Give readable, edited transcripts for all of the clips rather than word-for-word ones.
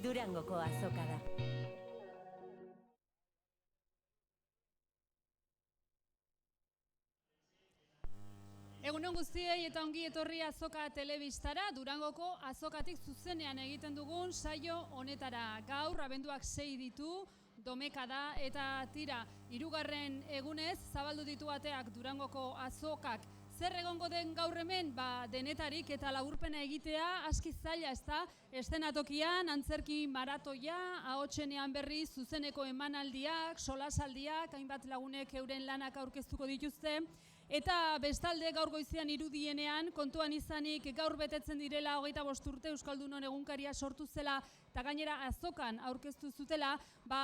Durangoko azoka da. Egunon guztiei eta ongi etorri Azoka telebistara, Durangoko azokatik zuzenean egiten dugun saio honetara. Gaur abenduak 6 ditu, domeka da eta tira, 3. egunez zabaldu ditu ateak Durangoko azokak. Zer egongo den gaur hemen? Denetarik eta laburpena egitea aski zaila, ezta? Eszenatokian, antzerki maratoia, ahotsenean berri zuzeneko emanaldiak, solasaldiak, hainbat lagunek euren lanak aurkeztuko dituzte. Eta bestalde gaur goizean irudienean, kontuan izanik gaur betetzen direla 25 urte Euskaldunon egunkaria sortu zela eta gainera azokan aurkeztu zutela,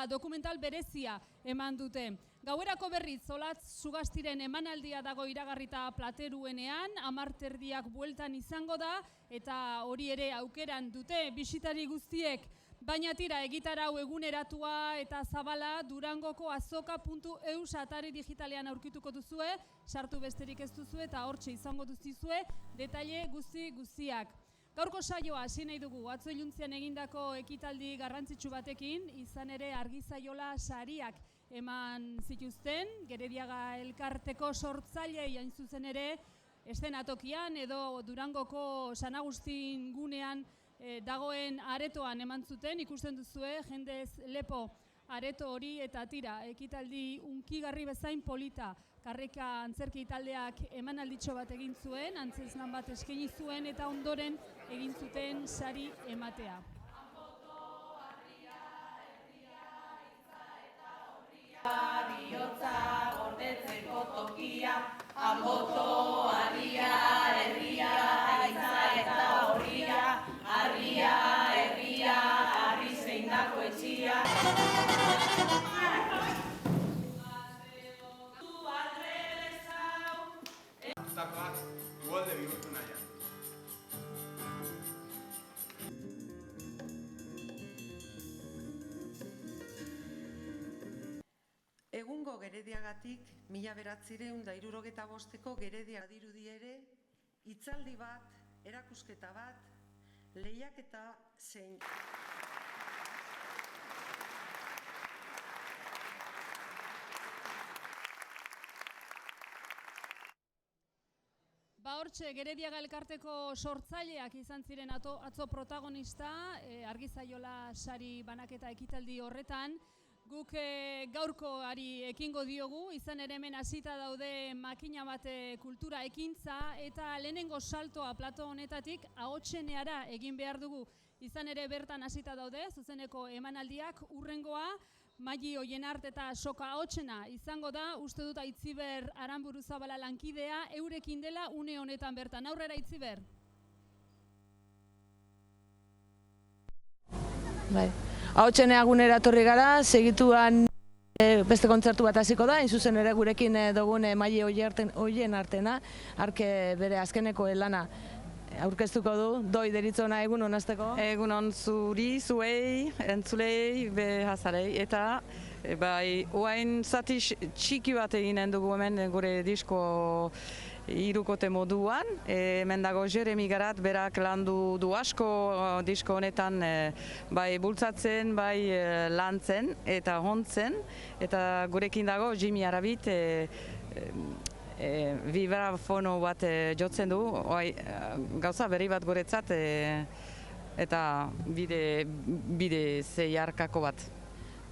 dokumental berezia eman dute. Gauerako berriz, Olatz Sugastiren emanaldia dago iragarrita Plateruenean, 10:30 bueltan izango da, eta hori ere aukeran dute bisitari guztiek. Baina tira, egitarau eguneratua eta zabala Durangoko azoka.eus atari digitalean aurkituko duzue, sartu besterik ez duzue eta hortxe izango duzizue detaile guztiak. Gaurko saioa hasi nahi dugu, atzo iluntzean egindako ekitaldi garrantzitsu batekin, izan ere Argizaiola sariak eman zituzten, Gerediaga elkarteko sortzailei hain zuzen ere, eszenatokian edo Durangoko San Agustin gunean dagoen aretoan eman zuten, ikusten duzue, jendez lepo areto hori eta tira, ekitaldi unkigarri bezain polita. Karreka antzerki taldeak emanalditxo bat egin zuen, antzezlan bat eskaini zuen eta ondoren egin zuten sari ematea. Bihotza gordetzeko tokia, Anboto, harria, herria, itza eta horria, harria, herria, harri zeindako etxia. Zakoak igualde bihurtu nahian. Egungo Gerediagatik 1975ko Geredia dirudi ere, hitzaldi bat, erakusketa bat, lehiaketa zein. Hortxe, Gerediaga elkarteko sortzaileak izan ziren atzo protagonista, Argizaiola sari banaketa ekitaldi horretan. Guk gaurkoari ekingo diogu, izan ere hemen hasita daude makina bat kultura ekintza eta lehenengo saltoa plato honetatik ahotseneara egin behar dugu. Izan ere bertan hasita daude, zuzeneko emanaldiak, urrengoa, Maili Oienart eta Soka ahotsena izango da, uste dut Aitziber Aranburuzabala lankidea, eurekin dela une honetan bertan. Aurrera Aitziber. Bai. Ahotsenea gunera etorri gara, segituan beste kontzertu bat hasiko da, hain zuzen ere gurekin dugun Maili Oienartena, arke bere azkeneko lana aurkeztuko du. Doi deritzona, egun honazteko? Egun hon zuri, zuei, entzulei, behazarei, eta oain zati txiki bat eginen dugu hemen gure disko hirukote moduan. Hemen dago Jeremy Garat, berak landu du asko disko honetan bai bultzatzen, bai lantzen eta hontzen, eta gurekin dago Jimmy Arabit, vibrafono bat jotzen du, gauza berri bat guretzat eta bide zeiarkako bat.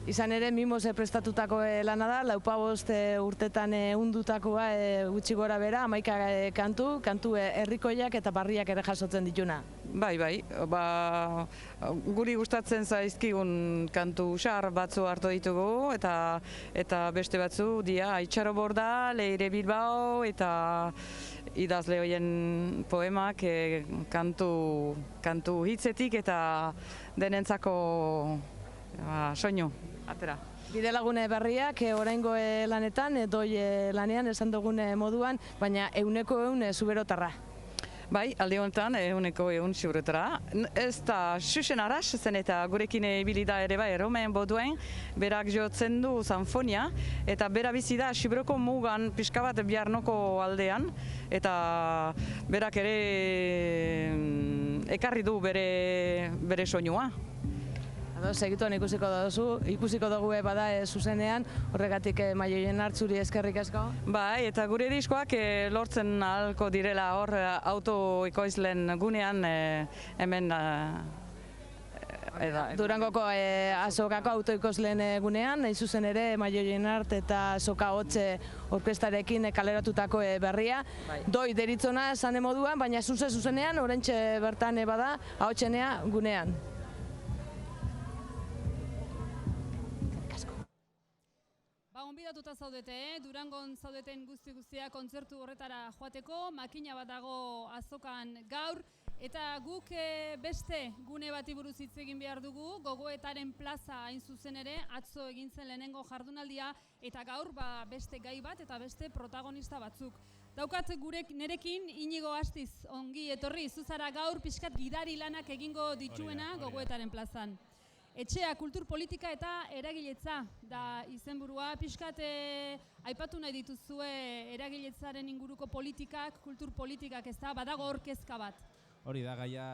Izan ere, Mimose prestatutako lana da, 45 urtetan undutakoa gutxi gora bera, 11 kantu herrikoiak eta barriak ere jasotzen dituna. Bai, guri gustatzen zaizkigun kantu xar batzu hartu ditugu eta beste batzu dia Itxaro Borda, Leire Bilbao eta idazle horien poemak kantu hitzetik eta denentzako soinu atera. Bidelagune berriak oraingo lanetan, doi lanean esan dugun moduan, baina 100% zuberotarra. Bai, alde honetan, 100% zuberotarra. Ez da Xuxen Arras zen eta gurekin ibili da ere bai, Romain Baudouin, berak jotzen du sanfonia, eta bera bizi da Xibroko mugan pixka bat Biarnoko aldean, eta berak ere ekarri du bere soinua. Segituan ikusiko dugu bada zuzenean, horregatik Maioien Artzuri eskerrik asko. Bai, eta gure diskoak lortzen ahalko direla hor autoikoizlen gunean hemen Durangoko azokako autoikoizlen gunean, nahi zuzen ere Maioien Art eta Soka Hotze orkestarekin kaleratutako berria. Doi deritzona zane moduan, baina zuzenean, oraintxe bertan bada, ahotsenea gunean. Gonbidatuta zaudete, Durangon zaudeten guztia kontzertu horretara joateko, makina bat dago azokan gaur, eta guk beste gune bati buruz hitz egin behar dugu, Gogoetaren plaza hain zuzen ere, atzo egin zen lehenengo jardunaldia, eta gaur beste gai bat eta beste protagonista batzuk. Daukat nerekin Inigo Astiz ongi etorri, zuzara gaur pixkat gidari lanak egingo dituena Gogoetaren plazan. Etxea, kultur politika eta eragiletza da izenburua. Pixkat aipatu nahi dituzue eragiletzaren inguruko politikak, kultur politikak ez da, badago orkezka bat. Hori da, gaia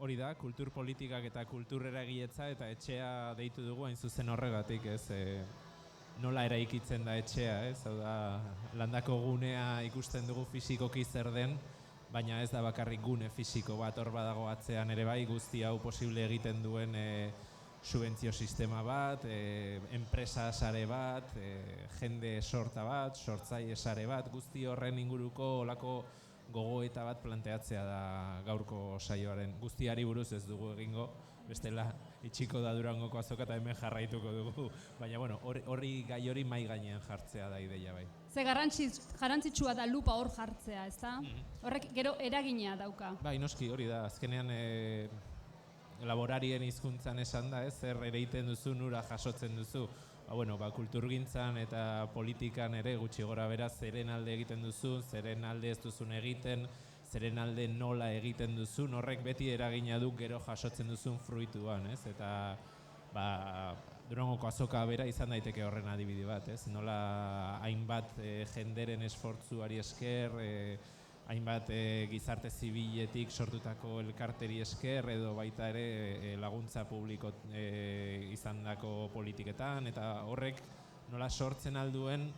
hori da, kultur politikak eta kultur eragiletza eta etxea deitu dugu hain zuzen horregatik, ez? Nola eraikitzen da etxea, ez? Hau da, landako gunea ikusten dugu fisikoki zer den, baina ez da bakarrik gune fisiko bat hor badago atzean ere bai, guzti hau posible egiten duen subentzio sistema bat, enpresa sare bat, jende sorta bat, sortzaile sare bat, guzti horren inguruko olako gogoeta bat planteatzea da gaurko saioaren. Guztiari buruz ez dugu egingo, bestela itxiko da Durangoko azoka eta hemen jarraituko dugu, baina bueno, gai hori mai gainean jartzea da ideia bai. Ze garrantzitsua da lupa hor jartzea, ezta? Horrek gero eragina dauka. Bai, noski hori da, azkenean laborarien hizkuntzan esan da, zer ereiten duzu, nura jasotzen duzu. Kulturgintzan eta politikan ere gutxi gora bera zeren alde egiten duzu, zeren alde ez duzun egiten, zeren alde nola egiten duzun, horrek beti eragina du gero jasotzen duzun fruituan, ez? Eta Durangoko azoka bera izan daiteke horren adibide bat, ez? Nola hainbat jenderen esfortzuari esker, hainbat gizarte zibiletik sortutako elkarteri esker edo baita ere laguntza publiko izandako politiketan eta horrek nola sortzen alduen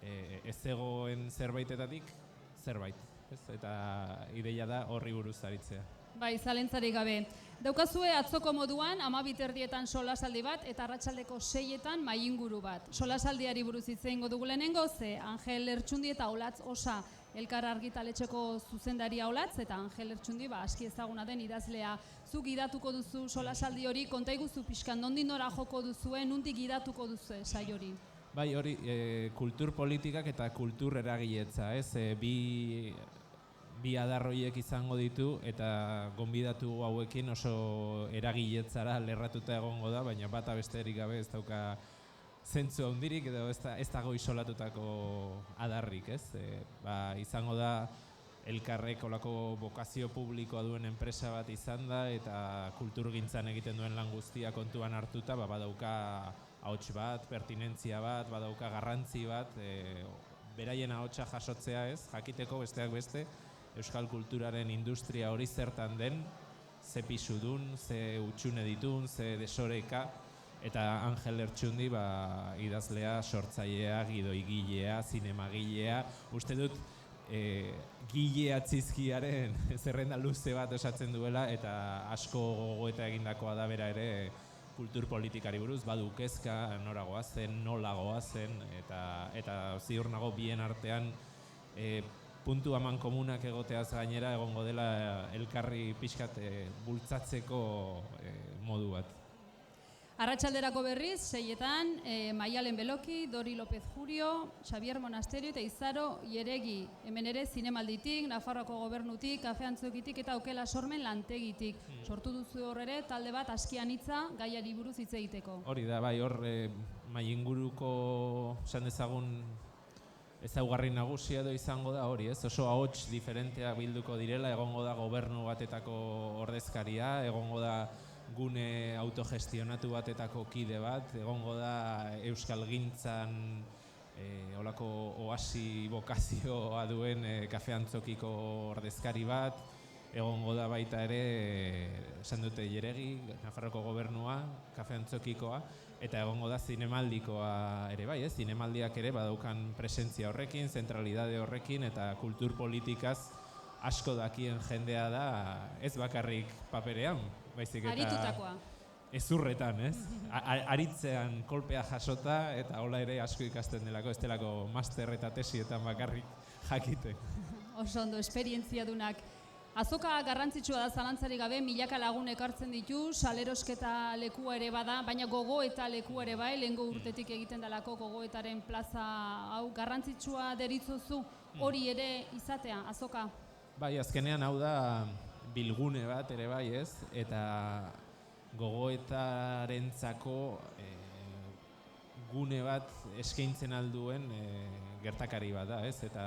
ez zegoen zerbaitetatik zerbait. Eta ideia da horri buruz aritzea. Bai, zalantzarik gabe. Daukazue atzoko moduan 12:30 solasaldi bat eta arratsaldeko 6etan mahai inguru bat. Solasaldiari buruz hitz egingo dugu lehenengo, ze Angel Lertxundi eta Olatz Osa elkar argitaletxeko zuzendaria Olatz eta Angel Lertxundi aski ezaguna den idazlea. Zuk gidatuko duzu solasaldi hori, konta iguzu pixkan, nondik nora joko duzue, nondik gidatuko duzu saio hori? Bai, hori kultur politikak eta kultur eragiletza, ez? Bi adarroiek izango ditu eta gonbidatu hauekin oso eragiletzara lerratuta egongo da, baina bata besterik gabe ez dauka zentzu handirik edo ez dago isolatutako adarrik, ez? Izango da elkarrek olako bokazio publikoa duen enpresa bat izan da eta kulturgintzan egiten duen lan guztia kontuan hartuta badauka ahots bat, pertinentzia bat, badauka garrantzi bat, beraien ahotsa jasotzea, ez? Jakiteko besteak beste euskal kulturaren industria hori zertan den, ze pisu dun, ze utxune ditun, ze desoreka, eta Angel Lertxundi idazlea, sortzailea, gidoigilea, zinemagilea, uste dut gile atzizkiaren zerrenda luze bat osatzen duela eta asko gogoeta egindakoa da bera ere kultur politikari buruz, badu kezka, nora goazen, nola goazen, eta ziur nago bien artean puntu aman komunak egoteaz gainera egongo dela elkarri pixkat bultzatzeko modu bat. Arratsalderako berriz, 6etan, Maialen Beloki, Dori López Jurio, Xavier Monasterio eta Izaro Ieregi. Hemen ere zinemalditik, Nafarroako gobernutik, Kafe Antzokitik eta Okela Sormen lantegitik. Sortu duzu hor ere, talde bat askian hitza gaiari buruz hitz egiteko. Hori da, bai, hor mahai inguruko esan dezagun ezaugarri nagusia edo izango da hori, ez? Oso ahots diferenteak bilduko direla, egongo da gobernu batetako ordezkaria, egongo da gune autogestionatu batetako kide bat, egongo da euskalgintzan olako oasi bokazioa duen Kafe Antzokiko ordezkari bat, egongo da baita ere, esan dute Jeregi, Nafarroko gobernua, Kafe Antzokikoa, eta egongo da zinemaldikoa ere bai, zinemaldiak ere badaukan presentzia horrekin, zentralidade horrekin, eta kultur politikaz asko dakien jendea da, ez bakarrik paperean, baizik eta Aritutakoa. ezurretan, ez? Aritzean kolpea jasota, eta hola ere asko ikasten delako, ez delako master eta tesietan bakarrik jakite. Oso ondo, esperientzia dunak. Azoka garrantzitsua da zalantzarik gabe, milaka lagun ekartzen ditu, salerosketa lekua ere bada, baina gogoeta lekua ere bai, lehengo urtetik egiten dalako gogoetaren plaza hau garrantzitsua deritzozu, hori ere izatea, azoka? Bai, azkenean hau da bilgune bat ere bai, ez? Eta gogoetarentzako gune bat eskaintzen alduen gertakari bat da, ez? Eta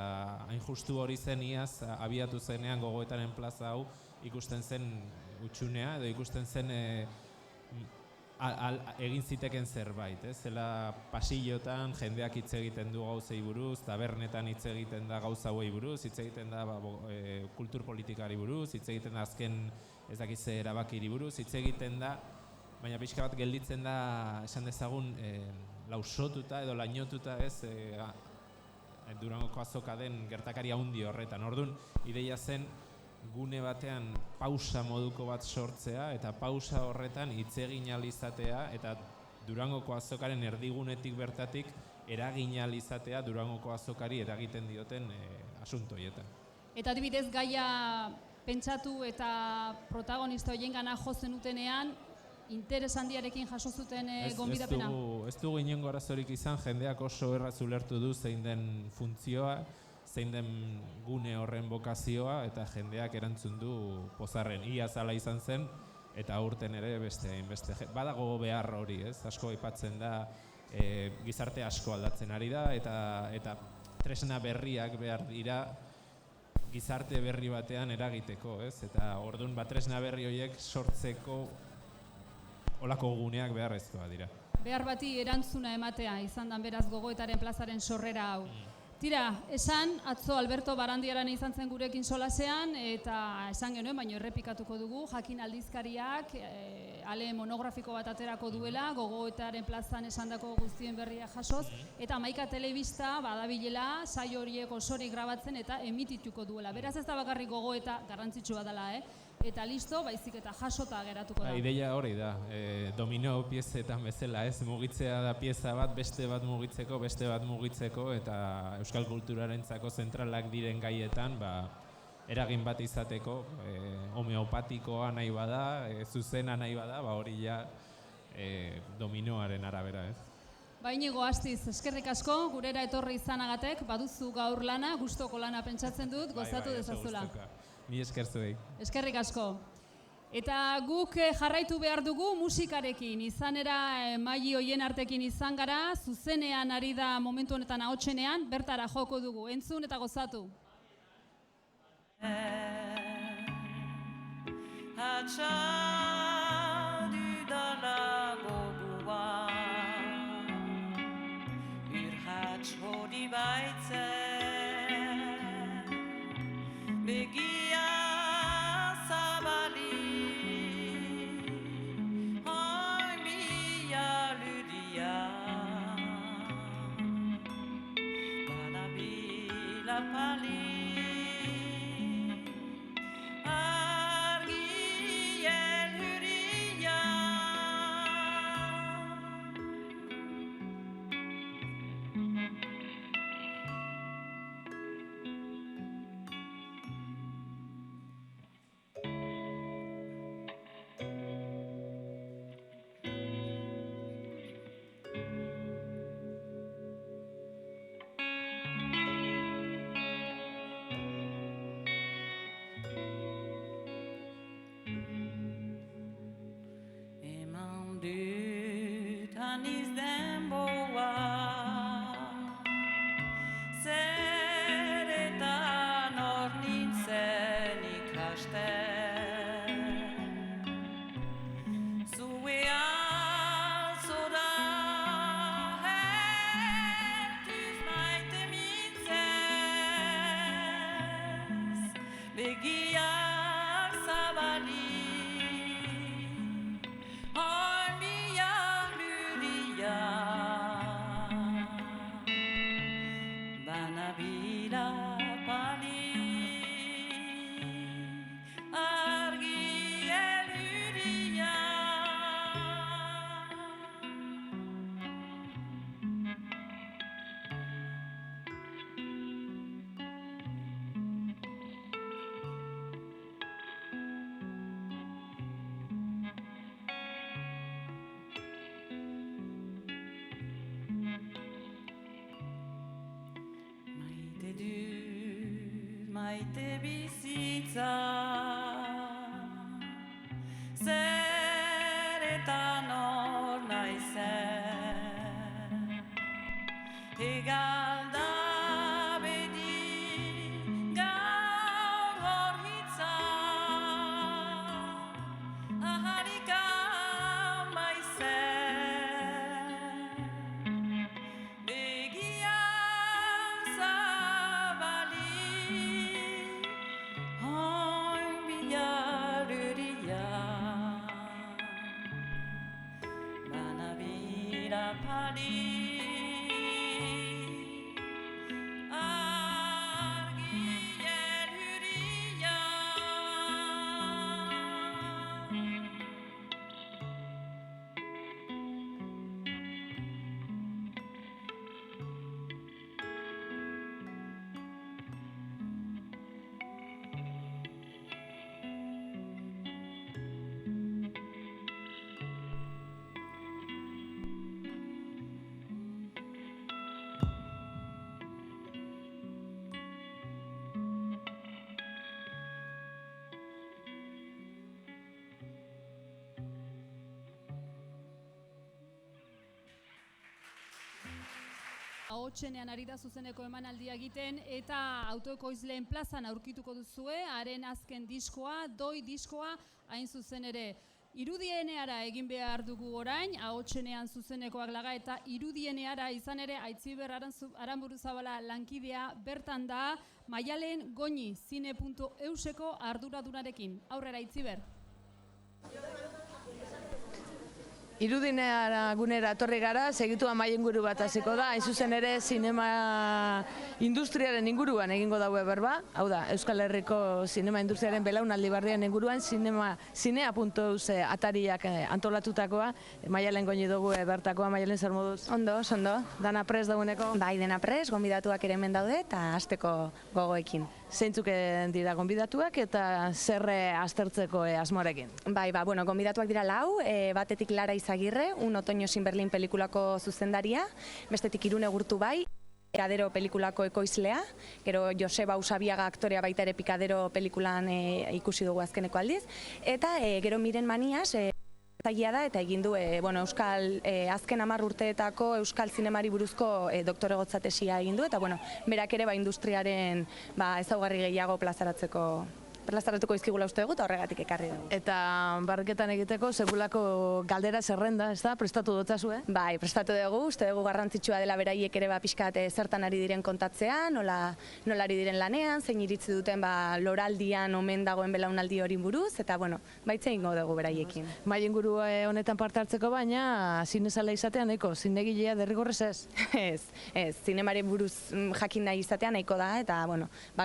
hain justu hori zen iaz abiatu zenean gogoetaren plaza hau ikusten zen utxunea, edo ikusten zen egin ziteken zerbait, ez? Zela pasillotan jendeak hitz egiten du gauzei buruz, tabernetan hitz egiten da gauza hauei buruz, hitz egiten da kultur politikari buruz, hitz egiten da azken ez dakize erabakiri buruz, hitz egiten da, baina pixka bat gelditzen da esan dezagun lausotuta edo lainotuta ez Durangoko azoka den gertakari handi horretan. Orduan, ideia zen gune batean pausa moduko bat sortzea eta pausa horretan hitz egin ahal izatea eta Durangoko azokaren erdigunetik bertatik eragin ahal izatea Durangoko azokari eragiten dioten asunto horietan. Eta adibidez gaia pentsatu eta protagonista horiengana jo zenutenean, interes handiarekin jaso zuten gonbidapena? Ez dugu inongo arazorik izan, jendeak oso erraz ulertu du zein den funtzioa, zein den gune horren bokazioa, eta jendeak erantzun du pozarren. Ia zala izan zen, eta aurten ere beste badago behar hori, ez? Asko aipatzen da, gizarte asko aldatzen ari da, eta tresna berriak behar dira gizarte berri batean eragiteko, ez? Eta orduan tresna berri horiek sortzeko olako guneak beharrezkoa dira. Behar bati erantzuna ematea izan dan beraz gogoetaren plazaren sorrera hau. Tira, esan, atzo Alberto Barandiaran izan zen gurekin solasean, eta esan genuen, baina errepikatuko dugu, Jakin aldizkariak ale monografiko bat aterako duela, gogoetaren plazan esandako guztien berria jasoz, eta Hamaika telebista badabilela saio horiek osorik grabatzen eta emitituko duela. Beraz ez da bakarrik gogoeta garrantzitsua dela, eta listo, baizik eta jasota geratuko da. Ideia hori da, domino piezetan bezala, ez mugitzea da pieza bat, beste bat mugitzeko, eta euskal kulturarentzako zentralak diren gaietan, eragin bat izateko, homeopatikoa nahi bada, zuzena nahi bada, hori ja dominoaren arabera, ez? Inigo Astiz, eskerrik asko, gurera etorri izanagatek, baduzu gaur lana, gustoko lana pentsatzen dut, gozatu dezazula. Ni esker zuei. Eskerrik asko. Eta guk jarraitu behar dugu musikarekin, izanera Maili Oienartekin izan gara, zuzenean ari da momentu honetan ahotsenean, bertara joko dugu, entzun eta gozatu. Begia bete bizitza. Zer eta nor naizen, egal da bedi gaur hor hitza, aharik amaizen, begiak zabalik, oin bilaruria. Banabira pali argien huria. Ahotsenean ari da zuzeneko emanaldia egiten eta autoekoizleen plazan aurkituko duzue, haren azken diskoa, doi diskoa, hain zuzen ere. Irudieneara egin behar dugu orain, ahotsenean zuzenekoak laga eta irudieneara izan ere Aitziber Aranburuzabala lankidea bertan da Maialen Goñi zine.euseko arduradunarekin. Aurrera Aitziber. Irudineara gunera etorri gara, segitu Amaia inguru bat hasiko da, hain zuzen ere zinema industriaren inguruan egingo daue berba, hau da, Euskal Herriko zinema industriaren belaunaldi barrian inguruan, zinea.eus atariak antolatutakoa, Maialen Goñi dugu bertakoa, Maialen zer moduz? Ondo, ondo. Dana prest dagoeneko? Bai, dena prest, gonbidatuak ere hemen daude eta hasteko gogoekin. Zeintzuk dira gonbidatuak eta zerre aztertzeko asmorekin? Bai, bueno, gonbidatuak dira 4, batetik Lara Izagirre, Un otoño sin Berlin pelikulako zuzendaria, bestetik Irune Gurtubai, Pikadero pelikulako ekoizlea, gero Joseba Usabiaga aktorea baita ere Pikadero pelikulan ikusi dugu azkeneko aldiz, eta gero Miren Manias, zaila da eta egin du Euskal azken 10 urteetako Euskal zinemari buruzko doktoregotza tesia egin du eta berak ere industriaren ezaugarri gehiago plazaratuko izkigula uste dugu eta horregatik ekarri dugu. Eta barketan egiteko segulako galdera zerrenda, ez da? Prestatu dotzazue? Bai, prestatu dugu, uste dugu garrantzitsua dela beraiek ere pixkat zertan ari diren kontatzea, nola ari diren lanean, zein iritzi duten loraldian omen dagoen belaunaldi hori buruz, eta baitze ingo dugu beraiekin. Maien inguru honetan parte hartzeko baina, zinezala izatea nahiko, zinegilea derrigorrez ez? Ez, zinemaren buruz jakin nahi izatea nahiko da, eta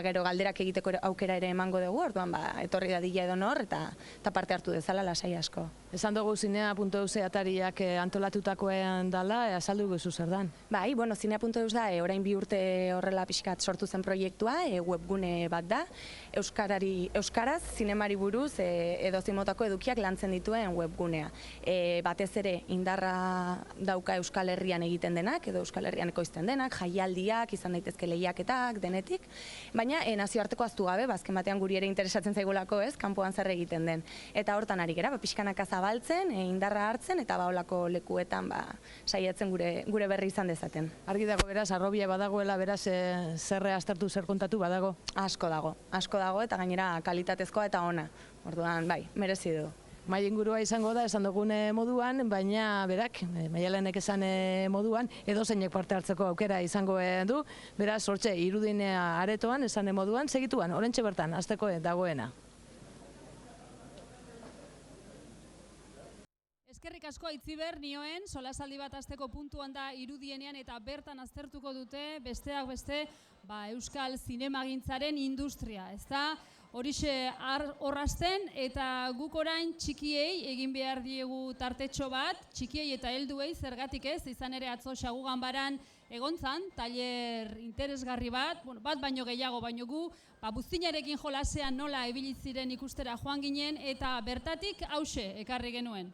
gero galderak egiteko aukera ere emango dugu, orduan etorri dadila edo nor eta parte hartu dezala lasai asko. Esan dugu zinea.eus atariak antolatutakoen dala, azaldu guzu zer dan? Bai, zinea.eus da, orain 2 urte horrela pixkat sortu zen proiektua, webgune bat da, euskaraz, zinemari buruz, edozein motako edukiak lantzen dituen webgunea. Batez ere, indarra dauka Euskal Herrian egiten denak, edo Euskal Herrian ekoizten denak, jaialdiak, izan daitezke lehiaketak, denetik, baina nazioarteko aztu gabe, azken batean guri ere interesatzen zaigulako, kanpoan zer egiten den. Eta hortan ari gera, pixkanaka zabaltzen, indarra hartzen, eta olako lekuetan saiatzen gure berri izan dezaten. Argi dago beraz, arrobia badagoela, beraz, zerre aztertu, zer kontatu badago? Asko dago, eta gainera kalitatezkoa eta ona. Orduan, bai, merezi du. Maien ingurua izango da, esan dugun moduan, baina berak, Maialenek esan moduan, edozeinek parte hartzeko aukera izango du, beraz, hortxe, irudinea aretoan, esan moduan, segituan, orentxe bertan, hasteko dagoena. Eskerrik asko Aitziber, nioen, solasaldi bat hasteko puntuan da irudienean eta bertan aztertuko dute, besteak beste, Euskal zinemagintzaren industria, ez da? Horixe horrazten eta guk orain txikiei egin behar diegu tartetxo bat, txikiei eta helduei zergatik ez, izan ere atzo Xagu Ganbaran egontzan, tailer interesgarri bat, bat baino gehiago, baino gu, buztinarekin jolasean nola ibiliziren ikustera joan ginen eta bertatik hause ekarri genuen.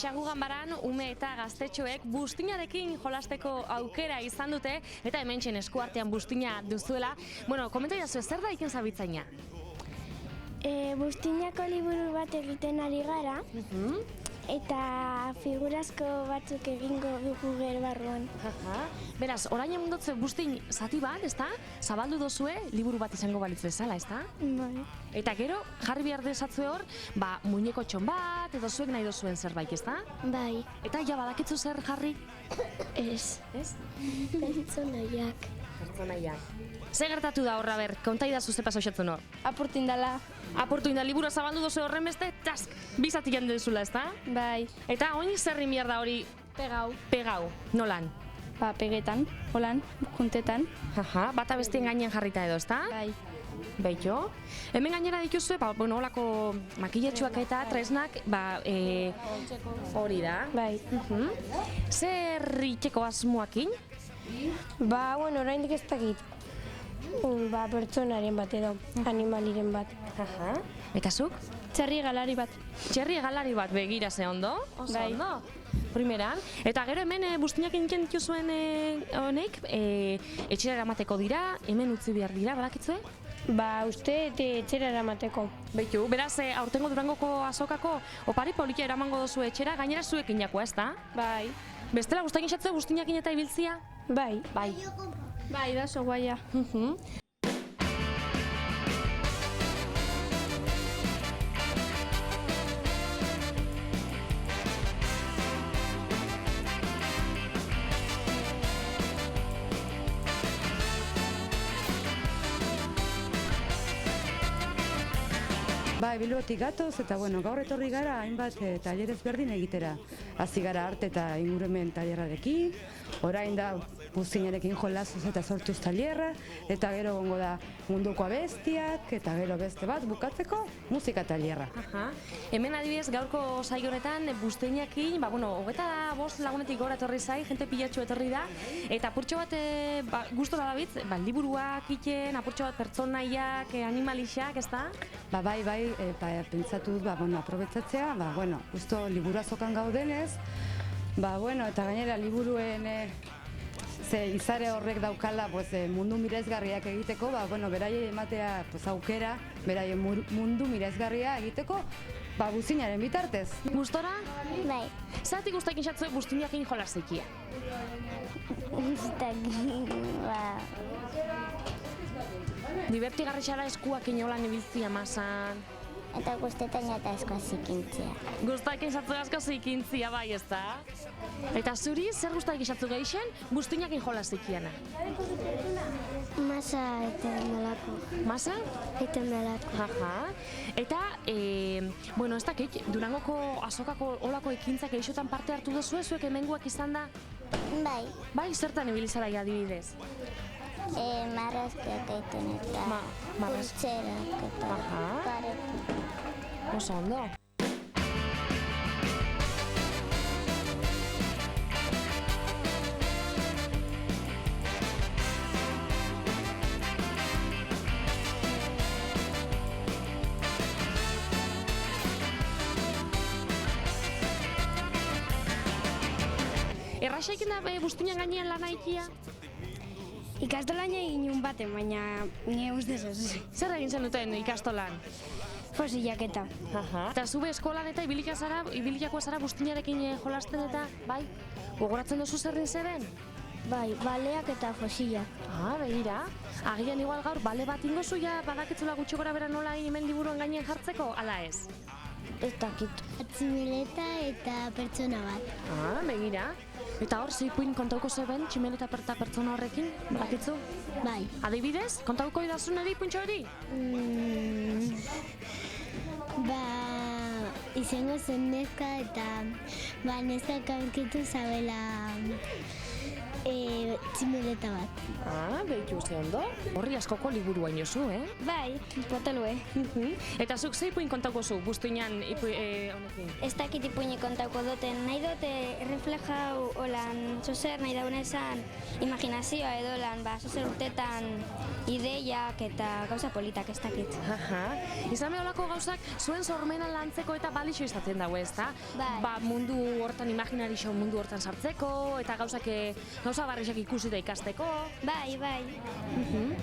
Xagu Ganbaran ume eta gaztetxoek buztinarekin jolasteko aukera izan dute, eta hementxen eskuartean buztina duzuela. Bueno, komentu idazu, zer da iken zabitzaina? Buztinako liburu bat egiten ari gara, eta figurazko batzuk egingo dugu gero barruan. Beraz, orain emundotze buztin zati bat, ezta? Zabaldu dozue, liburu bat izango balitz bezala, ezta? Bai. Eta gero, jarri behar dezatzue hor, muñeko txon bat, edo zuek nahi dozuen zerbait, ezta? Bai. Eta ja badakitzu zer jarri? Ez. Ez? Pertsonaiak. Pertsonaiak. Ze gertatu da horra ber, konta idazu ze pasoxatzen hor? Apurtu indala. Apurtu indala, liburu zabaldu dozu horren beste, task, bizati jende duzula, ezta? Bai. Eta oin zerri behar da hori? Pegau. Pegau, nolan? Pegetan, holan, juntetan. Bata bestien gainean jarrita edo, ezta? Bai. Beito. Hemen gainera dituzue, holako makilletxuak eta tresnak, hori da. Bai. Zer itxeko asmoakin? Oraindik ez dakit. Pertsonaren bat edo, animaliren bat. Eta zuk? Txerri galari bat. Txerri galari bat, begira ze ondo? Oso ondo. Primeran. Eta gero hemen buztinak egiten dituzuen honek, etxera eramateko dira, hemen utzi behar dira, badakitzue? Uste etxera eramateko. Beitu, beraz, aurtengo Durangoko azokako opari politia eramango dozu etxera, gainera zuekin jakoa, ez da? Bai. Bestela, guztakin xatzue buztinakin eta ibiltzia? Bai. Bai. Bai, da zo guaia. Bilbotik gatoz eta gaur etorri gara hainbat tailer ezberdin egitera. Hasi gara arte eta ingurumen tailerrarekin, orain da buztinarekin jolasuz eta sortuz tailerra, eta gero gongo da munduko abestiak, eta gero beste bat bukatzeko musika tailerra. Hemen adibidez gaurko saio honetan buztinakin, 25 lagunetik gora etorri zai, jente pilatxu etorri da, eta apurtxo bat gustora dabitz, liburuak iten, apurtxo bat pertsonaiak, animalixak, ez da? Bai, pentsatu dut, aprobetzatzea, justo liburu azokan gaudenez, eta gainera liburuen izare horrek daukala mundu miresgarriak egiteko, beraie ematea aukera, beraie mundu miresgarria egiteko, buzinaren bitartez. Gustora? Bai. Zeratik gustakin xatzue buztinakin jolasekia? Gustakin, Divertigarri xara eskuak inolan ibiltzia mazan. Eta guztetan eta asko zikintzia. Gustakin xatzu asko zikintzia, bai, ez da? Eta zuri, zer gustakin xatzu gehixen, buztinakin jolasekiana? Masa eta melako. Masa? Eta melako. Eta, ez dakit, Durangoko azokako olako ekintzak eixotan parte hartu duzue, zuek hemenguak izan da? Bai. Bai, zertan ibilizara adibidez? Marrazkeak egiten eta pultserak eta paretu. Oso ondo. Erraxaiken da buztinan gainean lan aikia? Ikastolan egin baten, baina nire ustez ez. Zer egin zen duten ikastolan? Fosilak eta. Eta zube eskolan eta ibiliakoa zara buztinarekin jolasten eta, bai? Gogoratzen duzu zerrin zeben? Bai, baleak eta fosilak. Begira. Agian igual gaur bale bat ingozu badakitzula gutxi gora bera nola hemen liburuen gainean jartzeko, ala ez? Ez dakit. Tximeleta eta pertsona bat. Begira. Eta hor, zikuin kontauko zeben tximeleta eta pertsona horrekin, badakitzu? Bai. Adibidez, kontauko idazun edi, puntxo hori? Izango zen neska eta neskak aurkitu zabela Tximeleta bat. Behitu ze ondo. Horri askoko liburu hain jozu, Bai, potolue. Eta zuk ze ipuin kontauko zu, guztuinan honekin? Ez dakit ipuinik kontauko duten. Nahi dute reflejau holan zozer nahi dauen esan imaginazioa edo lan, zozer urtetan ideiak eta gauza politak ez dakit. Izan olako gauzak zuen sormenan lantzeko eta balixo izaten dago, ezta? Bai. Mundu hortan imaginarixo mundu hortan sartzeko eta gauza barrizak ikusi da ikasteko. Bai.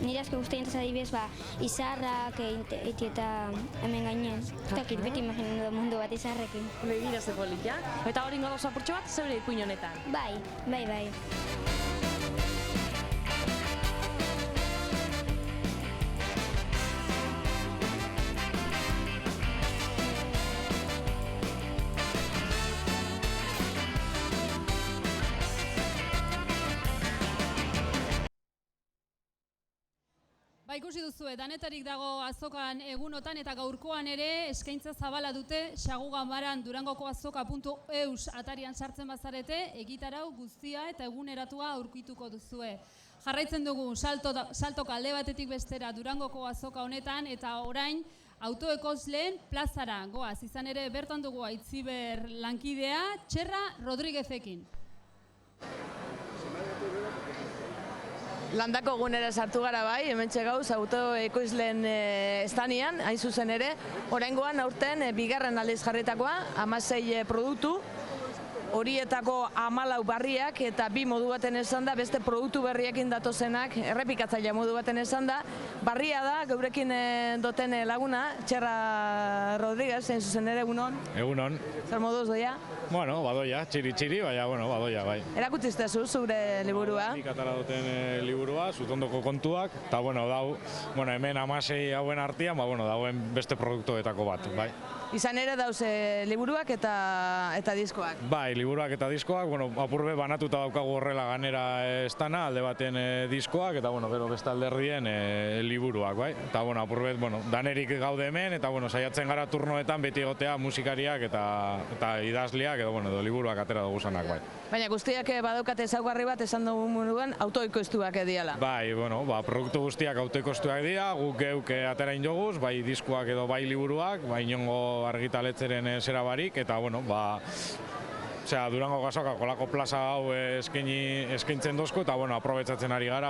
Nire asko guztien entaz adibidez, izarrak eti eta hemen gainen. Ez dakit, beti imaginen du mundu bat izarrekin. Begira ze politia. Eta hori ingo gauza apurtxo bat, zeure ipuin honetan? Bai. Ikusi duzue, danetarik dago azokan egunotan eta gaurkoan ere eskaintza zabala dute Xagu Ganbaran Durangoko azoka.eus atarian sartzen bazarete, egitarau guztia eta eguneratua aurkituko duzue. Jarraitzen dugu saltoka alde batetik bestera Durangoko azoka honetan eta orain autoekosleen plazara goaz. Izan ere bertan dugu Aitziber lankidea Txerra Rodriguezekin. Landako gunera sartu gara bai, hementxe gauz autoekoizleen estanian, hain zuzen ere. Oraingoan aurten bigarren aldiz jarritakoa, 16 produktu, horietako 14 barriak eta 2 modu baten esan da, beste produktu berriekin datozenak, errepikatzailea modu baten esan da. Barria da, geurekin doten laguna, Txerra Rodriguez, hain zuzen ere, egunon. Egunon. Zer moduz doia? Bueno, badoia, txiri-txiri, baina, badoia, bai. Erakutziztezu zure liburua? Nik atara duten liburua, zutondoko kontuak, eta, hemen 16 hauen artean, dauen beste produktuetako bat, bai. Izan ere dauz liburuak eta diskoak? Bai, liburuak eta diskoak, apurbe banatuta daukagu horrela ganera estana, alde baten diskoak, eta, gero beste alderdien liburuak, bai. Eta, apurbe, danerik gaude hemen, eta, saiatzen gara turnoetan beti egotea musikariak eta idazliak, edo liburuak atera dugu zanak, bai. Baina guztiak badaukate ezaugarri bat esan dugu moduan autoekoiztuak diala. Bai, produktu guztiak autoekoiztuak dira, guk geuk atera indoguz, bai diskoak edo bai liburuak, bai inongo argitaletzeren zera barik, eta, Durango gazoka kolako plaza hau eskaintzen dozko, eta, aprobetsatzen ari gara,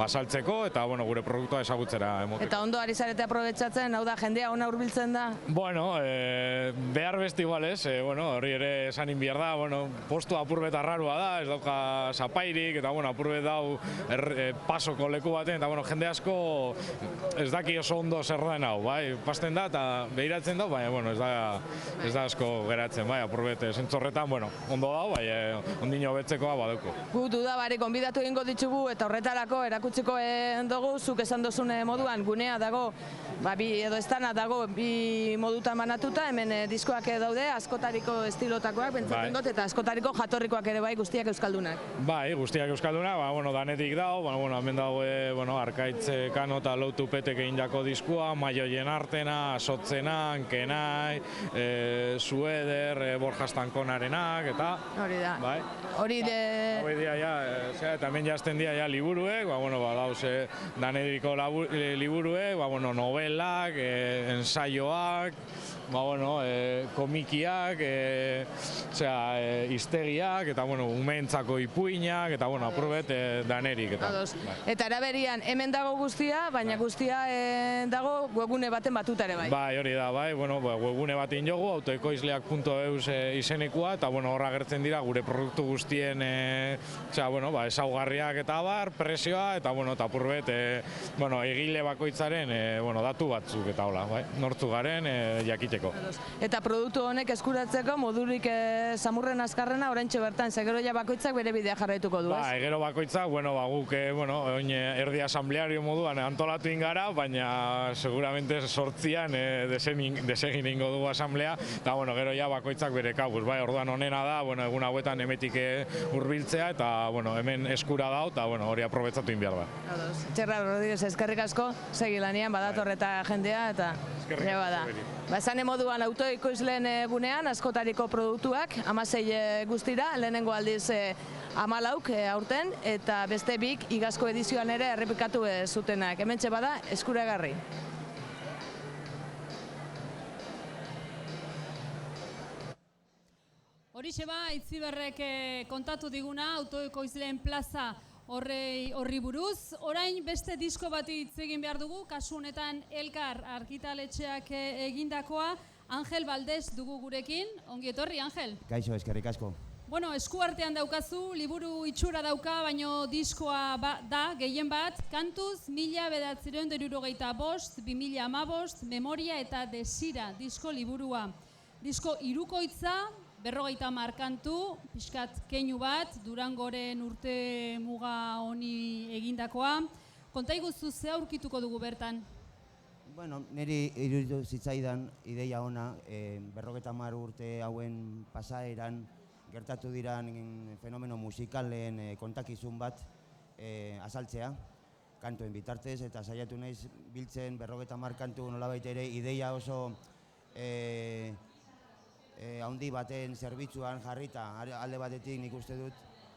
saltzeko, eta, gure produktua ezagutzera emoteko. Eta ondo ari zarete aprobetsatzen, hau da, jendea ona hurbiltzen da? Behar beste igual ez, hori ere esan inbiar da, postu apurbet arrarua da, ez dauka zapairik, eta, apurbet dau pasoko leku baten, eta, jende asko ez daki oso ondo zer den hau, bai, pasten da, eta behiratzen da, baina, ez da asko geratzen, bai, apurbet zentzorretan, ondo dago, bai, ondino betzekoa baduko. Gu dudabarik konbidatu egingo ditugu eta horretarako erakutziko dugu, zuk esan dozun moduan gunea dago, edo estana dago bi modutan banatuta, hemen diskoak daude, askotariko estilotakoak, bentzaten dut, eta askotariko jatorrikoak ere bai guztiak euskaldunak. Bai, guztiak euskaldunak, danetik dago, hemen dago Arkaitz Kano eta Loutu Petek egindako diskua, Maioien Artena, Asotzena, Kenai, Sueder, Borja Stankonarena, eta... Hori da. Bai. Hori dira, eta hemen jazten dira liburuek, dauz danediko liburuek, novelak, ensaioak, komikiak, hiztegiak, eta umeentzako ipuinak, eta apurbet danerik. Eta eraberian hemen dago guztia, baina guztia dago webgune baten batutare bai. Bai, hori da, bai, webgune batin jogu, autoekoizleak.eus izenekua, eta horra gertzen dira gure produktu guztien ezaugarriak eta bar, presioa, eta apurbet egile bakoitzaren datu batzuk eta hola, nortzu garen jakiteko. Eta produktu honek eskuratzeko modurik samurren azkarrena oraintxe bertan, ze gero ja bakoitzak bere bidea jarraituko du, ez? Ba, gero bakoitzak, guk oin erdi asambleario moduan antolatu ingara, baina seguramente sortzian desegin ingo dugu asamblea, eta gero ja bakoitzak bere kabuz, orduan honena da, egun hauetan emetik hurbiltzea, eta hemen eskura dau, eta hori aprobetsatu inbiar da. Txerra Rodriguez, eskerrik asko, segi lanian, badatorreta jendea, eta jeba da. Esan moduan autoekoizleen gunean, askotariko produktuak, 16 guztira, lehenengo aldiz 14 aurten, eta beste 2 igazko edizioan ere errepikatu zutenak. Hementxe bada eskuragarri. Horixe Itziberrek kontatu diguna autoekoizleen plaza horri buruz. Orain beste disko bati hitz egin behar dugu, kasu honetan Elkar argitaletxeak egindakoa. Angel Valdez dugu gurekin. Ongi etorri, Angel. Kaixo, eskerrik asko. Bueno, eskuartean daukazu, liburu itxura dauka, baino diskoa da, gehien bat, Kantuz 1975, 2015, Memoria eta Desira disko liburua. Disko hirukoitza, 50 kantu, pixkat keinu bat, Durangoren urte muga honi egindakoa. Konta iguzu ze aurkituko dugu bertan? Bueno, niri iruditu zitzaidan ideia ona, 50 urte hauen pasaeran gertatu diran fenomeno musikalen kontakizun bat azaltzea, kantuen bitartez, eta saiatu naiz biltzen 50 kantu nolabait ere ideia oso handi baten zerbitzuan jarrita. Alde batetik nik uste dut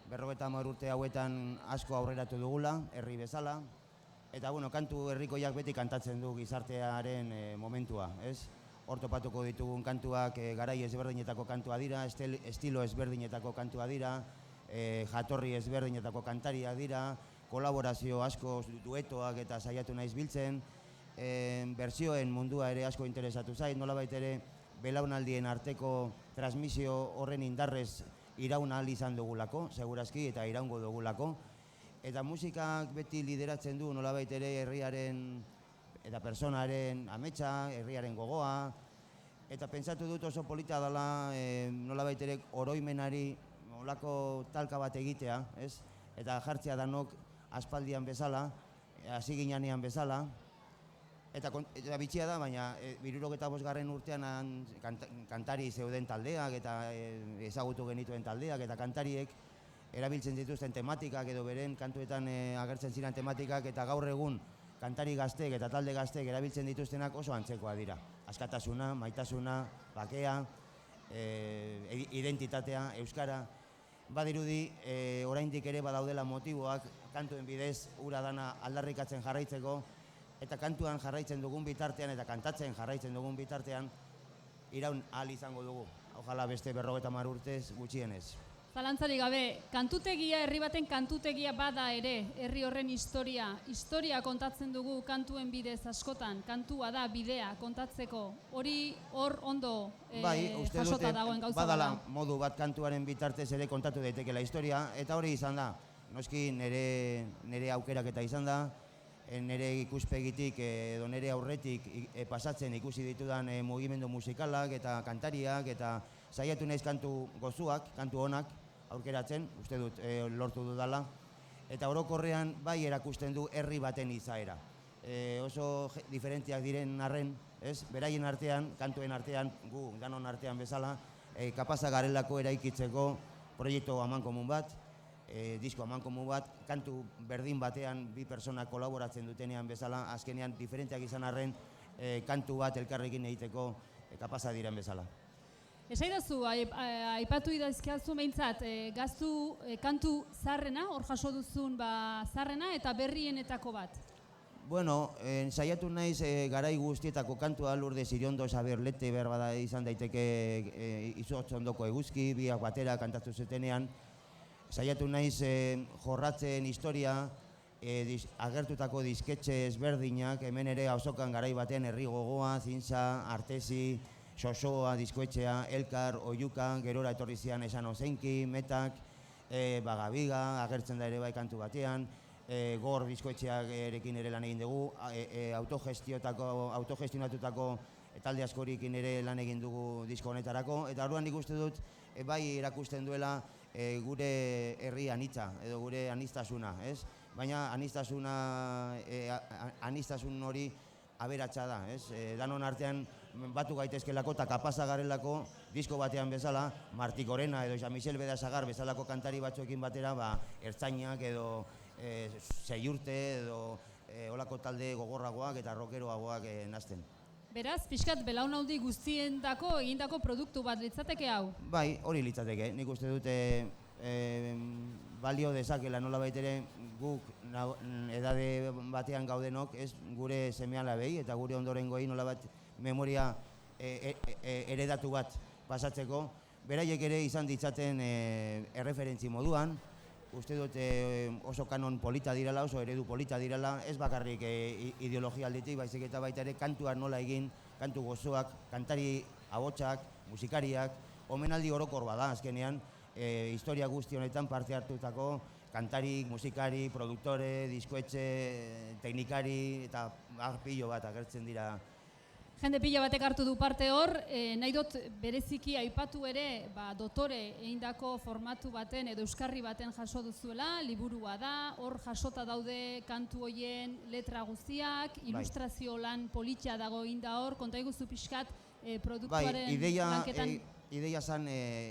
50 urte hauetan asko aurreratu dugula, herri bezala, eta kantu herrikoiak beti kantatzen du gizartearen momentua, ez? Hor topatuko ditugun kantuak garai ezberdinetako kantua dira, estilo ezberdinetako kantua dira, jatorri ezberdinetako kantaria dira, kolaborazio asko, duetoak eta saiatu naiz biltzen, bertsioen mundua ere asko interesatu zait, nolabait ere belaunaldien arteko transmisio horren indarrez iraun ahal izan dugulako, segurazki, eta iraungo dugulako. Eta musikak beti lideratzen du nolabait ere herriaren eta personaren ametsa, herriaren gogoa, eta pentsatu dut oso polita dela nolabait ere oroimenari olako talka bat egitea, ez? Eta jartzea danok aspaldian bezala, hasi ginean bezala, eta bitxia da, baina 75. urtean kantari zeuden taldeak eta ezagutu genituen taldeak eta kantariek erabiltzen dituzten tematikak edo beren kantuetan agertzen ziren tematikak, eta gaur egun kantari gazteek eta talde gazteek erabiltzen dituztenak oso antzekoa dira. Askatasuna, maitasuna, bakea, identitatea, euskara. Badirudi, oraindik ere badaudela motiboak kantuen bidez ura dana aldarrikatzen jarraitzeko, eta kantuan jarraitzen dugun bitartean eta kantatzen jarraitzen dugun bitartean iraun ahal izango dugu. Ojala beste 50 urtez gutxienez. Zalantzarik gabe, kantutegia, herri baten kantutegia bada ere, herri horren historia kontatzen dugu kantuen bidez askotan, kantua da bidea kontatzeko, hori hor ondo jasota dagoen gauza bada. Badala modu bat kantuaren bitartez ere kontatu daitekela historia, eta hori izan da, noski nire aukerak eta izan da, nire ikuspegitik edo nire aurretik pasatzen ikusi ditudan mugimendu musikalak eta kantariak, eta saiatu naiz kantu gozuak, kantu onak, aurkeratzen, uste dut lortu dudala, eta orokorrean bai erakusten du herri baten izaera. Oso diferentziak diren arren, beraien artean, kantuen artean, gu danon artean bezala, kapazak garelako eraikitzeko proiektu amankomun bat, disko amankomun bat, kantu berdin batean bi pertsona kolaboratzen dutenean bezala, azkenean diferentziak izan arren, kantu bat elkarrekin egiteko kapazak diren bezala. Esaidazu, aipatu idazkiazu behintzat, gaztu kantu zarrena, hor jaso duzun zarrena eta berrienetako bat. Bueno, saiatu naiz garai guztietako kantua, Lourdes Iriondo, Xabier Lete, berbada izan daiteke Izotzondoko eguzki, biak batera kantatu zutenean. Saiatu naiz jorratzen historia, agertutako disketxe ezberdinak, hemen ere auzokan garai batean herri gogoa, Zintza, Artesi, Xoxoa, diskoetxea, Elkar, Oiuka, gerora etorri zian Esan Ozenki, Metak, Bagabiga, agertzen da ere bai kantu batean, Gor diskoetxeak erekin ere lan egin dugu, autogestionatutako talde askorikin ere lan egin dugu disko honetarako, eta orduan nik uste dut bai erakusten duela gure herri anitza, edo gure anistasuna, ez? Baina anistasun hori aberatsa da, ez? Danon artean batu gaitezkelako eta kapazak garelako disko batean bezala, Marti Korena edo Jean-Michel Bedasagar bezalako kantari batzuekin batera, ertzainak edo Seiurte edo olako talde gogorragoak eta rockeroagoak nazten. Beraz, pixkat belaunaldi guztiendako egindako produktu bat litzateke hau? Bai, hori litzateke. Nik uste dute balio dezakela nolabait ere guk edade batean gaudenok, ez gure seme-alabei eta gure ondorengoei nolabait memoria eredatu bat pasatzeko, beraiek ere izan ditzaten erreferentzi moduan. Uste dut oso kanon polita direla, oso eredu polita direla, ez bakarrik ideologia aldetik, baizik eta baita ere kantuak nola egin, kantu gozoak, kantari ahotsak, musikariak, omenaldi orokor bada azkenean, historia guzti honetan parte hartutako kantari, musikari, produktore, diskoetxe, teknikari eta pilo bat agertzen dira. Jende pila batek hartu du parte hor, nahi dut bereziki aipatu ere dotore egindako formatu baten edo euskarri baten jaso duzuela, liburua da, hor jasota daude kantu hoien letra guztiak, ilustrazio lan politxa dago eginda hor, konta iguzu pixkat produktuaren lanketan. Ideia zen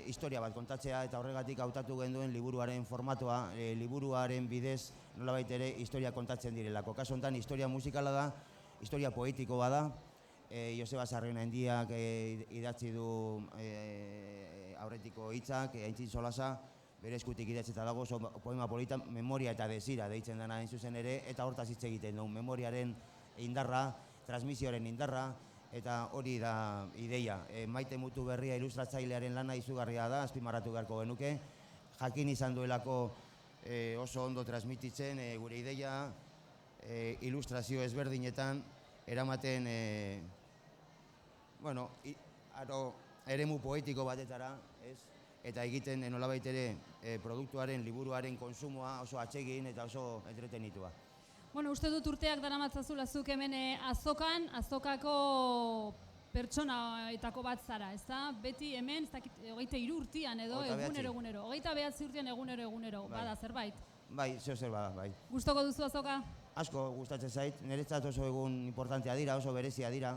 historia bat kontatzea eta horregatik hautatu genduen liburuaren formatua, liburuaren bidez nolabait ere historia kontatzen direlako. Kasu honetan historia musikala da, historia poetiko bada, Joseba Sarrionaindiak idatzi du aurretiko hitzak, Aintzin Solasa, bere eskutik idatzita dago, poema polita, memoria eta desira deitzen dena hain zuzen ere, eta hortaz hitz egiten du, memoriaren indarra, transmisioaren indarra, eta hori da ideia. Maite Mutu Berria ilustratzailearen lana izugarria da, azpimarratu beharko genuke, jakin izan duelako oso ondo transmititzen gure ideia, ilustrazio ezberdinetan, eramaten eremu poetiko batetara, eta egiten nolabait ere produktuaren, liburuaren konsumoa oso atsegin eta oso entretenitua. Uste dut urteak daramatzazula zuk hemen azokan, azokako pertsonaetako bat zara, ez da? Beti hemen, 23 urtean edo, egunero, 29 urtean egunero, bada zerbait? Bai, zer bada, bai. Gustoko duzu azoka? Asko gustatzen zait, niretzat oso egun importantea dira, oso berezia dira,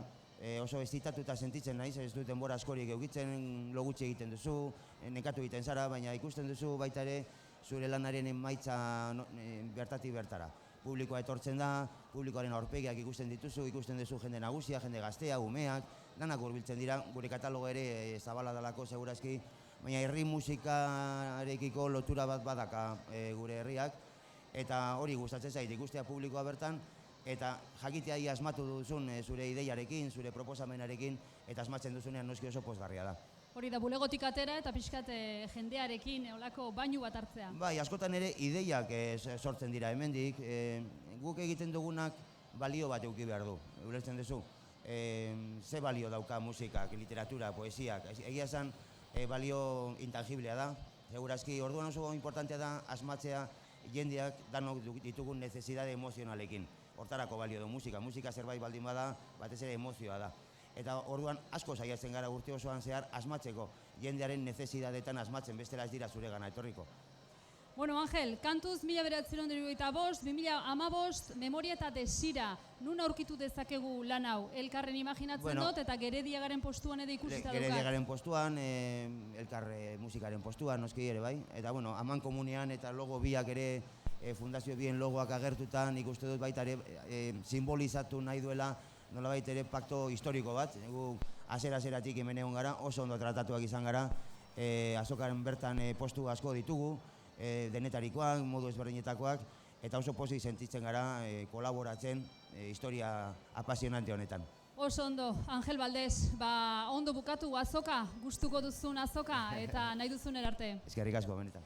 oso ezitatuta sentitzen naiz, ez dut denbora askorik eukitzen, lo gutxi egiten duzu, nekatu egiten zara, baina ikusten duzu baita ere zure lanaren emaitza bertatik bertara. Publikoa etortzen da, publikoaren aurpegiak ikusten dituzu, ikusten duzu jende nagusia, jende gaztea, umeak, danak hurbiltzen dira, gure katalogo ere zabala dalako segurazki, baina herri musikarekiko lotura bat badaka gure herriak, eta hori gustatzen zait ikustea publikoa bertan, eta jakitea ia asmatu duzun zure ideiarekin, zure proposamenarekin, eta asmatzen duzunean noski oso pozgarria da. Hori da, bulegotik atera eta pixkat jendearekin olako bainu bat hartzea. Bai, askotan ere ideiak sortzen dira hemendik, guk egiten dugunak balio bat eduki behar du, ulertzen duzu. Ze balio dauka musikak, literatura, poesiak, egia esan balio intangiblea da, segurazki orduan oso importantea da asmatzea jendeak danok ditugun necesidade emozionalekin. Hortarako balio du musika zerbait baldin bada, batez ere emozioa da. Eta orduan asko saiatzen gara urte osoan zehar asmatzeko, jendearen necezidadetan asmatzen, bestela ez dira zure gana etorriko. Bueno, Angel, kantuz 1995, 2015, memoria eta desira, nun aurkitu dezakegu lan hau? Elkarren imaginatzen dut eta Gerediagaren postuan edo ikusita dukat? Gerediagaren postuan, elkarre musikaren postuan, noski ere bai. Eta, Aman Komunean eta logo biak ere, fundazio bien logoak agertutan, nik uste dut baita ere simbolizatu nahi duela, nolabait ere pakto historiko bat. Gu azera-azeratik hemen egon gara, oso ondo tratatuak izan gara, azokaren bertan postu asko ditugu, denetarikoak, modu ezberdinetakoak, eta oso pozik sentitzen gara kolaboratzen historia apasionante honetan. Oso ondo, Angel Valdez, ondo bukatu azoka, gustuko duzun azoka, eta nahi duzun erarte. Eskerrik asko, benetan.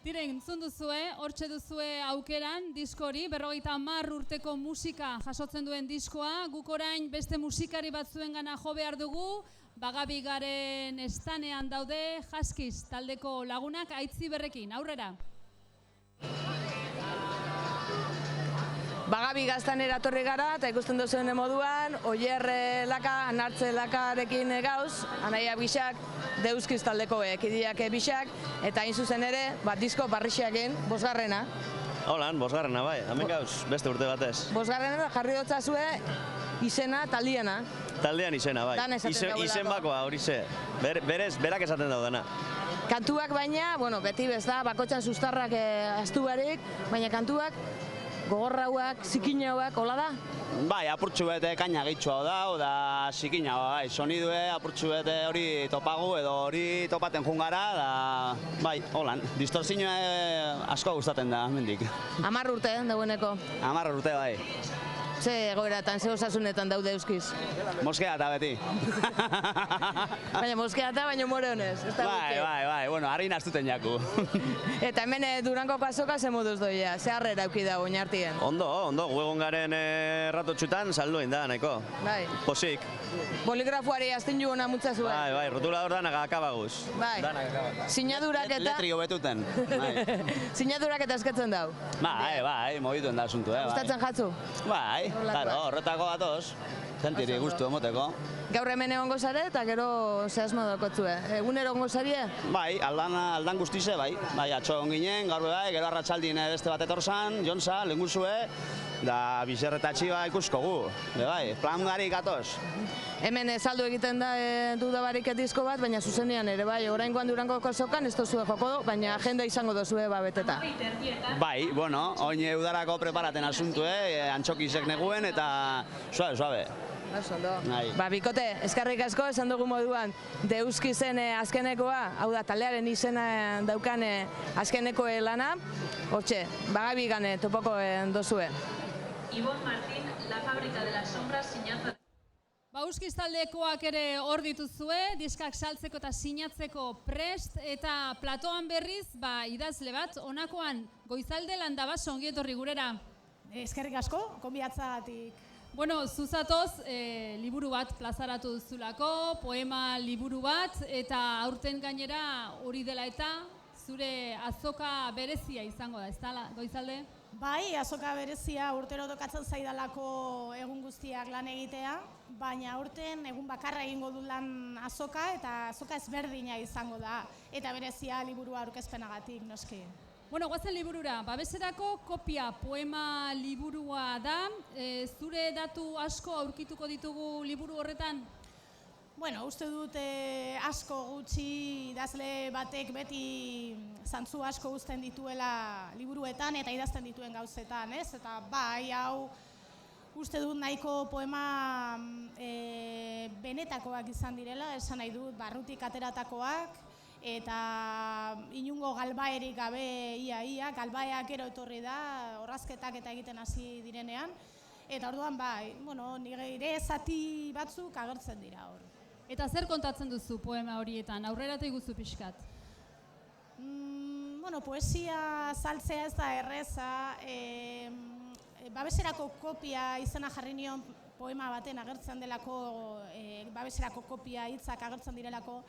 Tire, entzun duzue, hortxe duzue aukeran diskori, 50 urteko musika jasotzen duen diskoa, guk orain beste musikari batzuen gana jo behar dugu, Bagabi Garen estanean daude, Jaskiz taldeko lagunak Aitzi Berrekin, aurrera. Bagabi Gaztanera etorri gara, eta ikusten duzuen moduan, Oier laka, Nartze lakarekin gauz, Anaia Bixak, Deuskiz taldekoek, Idiak Bixak, eta hain zuzen ere, disko barrixeakin, bosgarrena. Holan, bosgarrena bai, hemen gauz, beste urte batez. Bosgarrena jarri dotzazue izena taldiena. Taldean izena, bai. Izen bakoa, hori ze. Berak esaten daudena. Kantuak baina, beti bez da, bakotxan sustarrak astu barik, baina kantuak gogorrauak, zikinauak, hola da? Bai, apurtxu bete kaina gehitxua da zikina, bai, sonidue apurtxu bete hori topagu edo hori topaten jungara, da, bai, holan, distorsioa asko gustatzen da, mendik. 10 urte, dagoeneko? 10 urte, bai. Ze egoeratan, ze osasunetan daude euskiz? Moskea eta beti. Baina moskea eta baina more honez, ez da bai, bai, bueno, harri naztuten jaku. Eta hemen Durangoko azoka ze moduz doia, ze harrera auki da oinartien? Ondo, guegon garen ratotxutan salduen da, nahiko. Bai. Posik. Boligrafoari azten ju hona mutza zuen? Bai, rotulador danak akabaguz. Bai. Sinadurak eta... Letrio betuten. Sinadurak eta eskatzen dau? Bai, mogituen da asuntu, bai. Gustatzen jatzu? Bai, claro, horretako batoz. Zentiri gustu emoteko. Gaur hemen egongo zare eta gero zehazmo dakotzue. Egunero egongo zarie? Bai, aldan guztize, bai. Bai, atxo ginen, gaur bai, gero arratsaldin beste bat etorzan, jonsa, lehenguzue, da bizerretatxi bai ikusko gu. Bai, plan gari gatoz. Hemen saldu egiten da dudabarik disko bat, baina zuzenean ere, bai, oraingoan Durangoko azokan ez dozue joko, baina agenda izango dozue beteta. Bai, bueno, oin udarako preparaten asuntu, antxokizek neguen eta suabe. Ba, bikote, eskarrik asko, esan dugu moduan, Deuskizen azkenekoa, hau da, taldearen izena daukan azkeneko lana, hortxe, bagabigan topoko dozue. Ibon Martín, La Fábrica de las Sombras, sinatzen. Ba, Euskiz taldekoak ere hor dituzue, diskak saltzeko eta sinatzeko prest, eta platoan berriz, ba, idazle bat, honakoan, Goizalde Landabaso, ongi etorri gurera. Eskerrik asko, konbidatzagatik. Bueno, zuzatoz, liburu bat plazaratu duzulako, poema liburu bat, eta aurten gainera hori dela eta zure azoka berezia izango da, ez da, Goizalde? Bai, azoka berezia urtero tokatzen zaidalako egun guztiak lan egitea, baina aurten egun bakarra egingo du lan azoka, eta azoka ezberdina izango da, eta berezia liburua aurkezpenagatik, noski. Bueno, guazen liburura, Babeserako kopia poema liburua da, zure datu asko aurkituko ditugu liburu horretan? Bueno, uste dut asko gutxi idazle batek beti zantzu asko uzten dituela liburuetan eta idazten dituen gauzetan, ez? Eta bai, hau uste dut nahiko poema benetakoak izan direla, esan nahi dut, barrutik ateratakoak, eta inungo galbaerik gabe ia, galbaeak gero etorri da, orrazketak eta egiten hasi direnean, eta orduan bai, bueno, nire zati batzuk agertzen dira hor. Eta zer kontatzen duzu poema horietan, aurreratu iguzu pixkat? Bueno, poesia saltzea ez da erreza, Babeserako kopia izena jarri nion poema baten agertzen delako, Babeserako kopia hitzak agertzen direlako,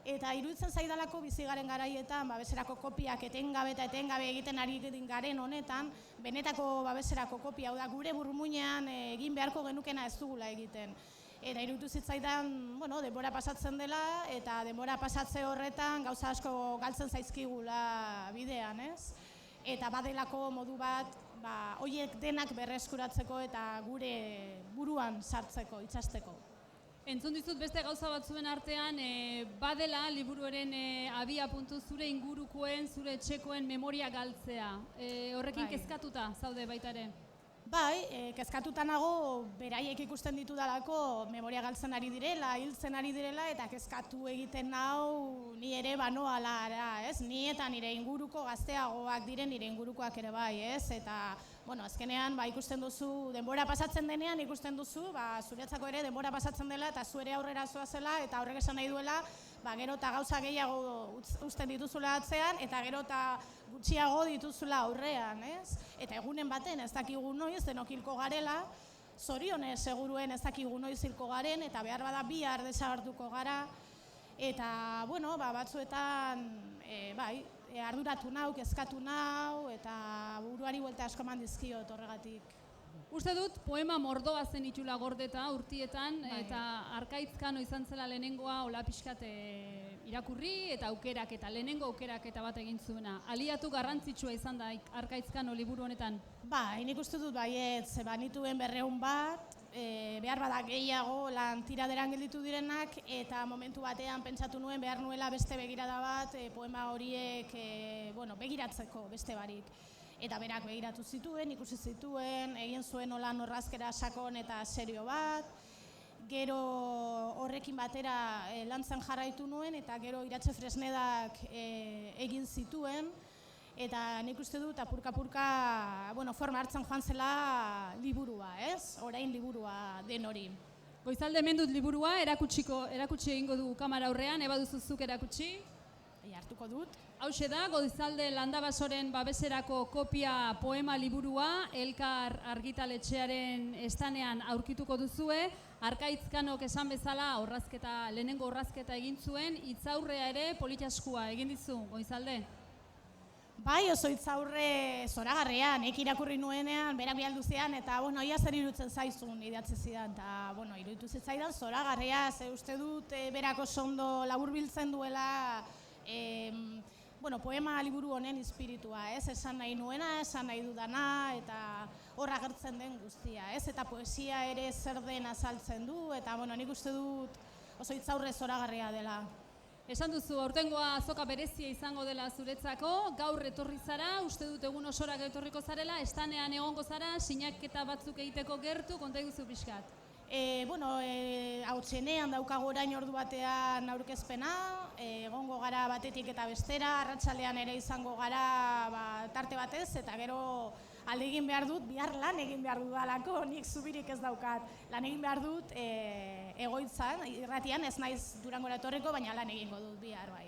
eta iruditzen zaidalako bizi garen garaietan Babeserako kopiak etengabe eta etengabe egiten ari garen honetan, benetako Babeserako kopia, hau da gure burmuinean egin beharko genukena ez dugula egiten. Eta iruditu zitzaidan, bueno, denbora pasatzen dela, eta denbora pasatze horretan gauza asko galtzen zaizkigula bidean, ez? Eta badelako modu bat, horiek denak berreskuratzeko eta gure buruan sartzeko, itxasteko. Entzun dizut beste gauza batzuen artean, badela liburuaren abia puntu zure ingurukoen, zure etxekoen memoria galtzea. Horrekin kezkatuta zaude baita ere? Bai, kezkatuta nago beraiek ikusten ditudalako memoria galtzen ari direla, hiltzen ari direla, eta kezkatu egiten nau ni ere banoala, ez? Ni eta nire inguruko gazteagoak diren nire ingurukoak ere bai, ez? Eta, bueno, azkenean ikusten duzu, denbora pasatzen denean ikusten duzu, zuretzako ere denbora pasatzen dela eta zu ere aurrera zoazela, eta horrek esan nahi duela, gero eta gauza gehiago uzten dituzula atzean, eta gero eta gutxiago dituzula aurrean, ez? Eta egunen baten ez dakigu noiz, denok hilko garela, zorionez seguruen ez dakigu noiz hilko garen, eta behar bada bihar desagertuko gara, eta, bueno, batzuetan, bai, arduratu nau, kezkatu nau, eta buruari buelta asko eman dizkiot horregatik. Uste dut, poema mordoa zen itxula gordeta urtietan, eta Arkaitzkano izan zela lehenengoa hola pixkat irakurri eta aukerak eta lehenengo aukerak eta bat egin zuena. Aliatu garrantzitsua izan da Arkaitzkano liburu honetan? Nik uste dut baiet, banituen 200 bat, behar bada gehiago lan tiraderan gelditu direnak, eta momentu batean pentsatu nuen behar nuela beste begirada bat, poema horiek begiratzeko beste barik. eta berak begiratu zituen, ikusi zituen, egin zuen olan orrazkera sakon eta serio bat, gero horrekin batera lantzen jarraitu nuen, eta gero Iratxe Fresnedak egin zituen, eta nik uste dut apurka-apurka forma hartzen joan zela liburua, ez? Orain liburua den hori. Goizalde hemen dut liburua, erakutsi egingo du kamera aurrean, eba duzuzuk erakutsi? Hartuko dut. Hauxe da, Goizalde Landabasoren babeserako kopia poema liburua, Elkar argitaletxearen estanean aurkituko duzue, Arkaitzkanok esan bezala lehenengo orrazketa egin zuen, hitzaurrea ere politaskua egin dizu, Goizalde? Bai, oso hitzaurre zoragarria, nik irakurri nuenean, berak bialdu zidan, eta ia zer iruditzen zaizun idatzi zidan, eta iruditu zitzaidan zoragarria, ze uste dut berak oso ondo laburbiltzen duela poema liburu honen espiritua, ez? Esan nahi nuena, esan nahi dudana, eta hor agertzen den guztia, ez? Eta poesia ere zer den azaltzen du, eta nik uste dut oso hitzaurre zoragarria dela. Esan duzu, aurtengoa azoka berezia izango dela zuretzako, gaur etorri zara, uste dut egun osorak etorriko zarela, estanean egongo zara, sinaketa batzuk egiteko gertu, konta iguzu pixkat. Hautsenean daukago orain ordu batean aurkezpena, egongo gara batetik eta bestera, arratsalean ere izango gara tarte batez, eta gero alde egin behar dut, bihar lan egin behar dudalako, nik zubirik ez daukat. Lan egin behar dut egoitzan, irratian, ez naiz Durangora etorriko, baina lan egingo dut bihar bai.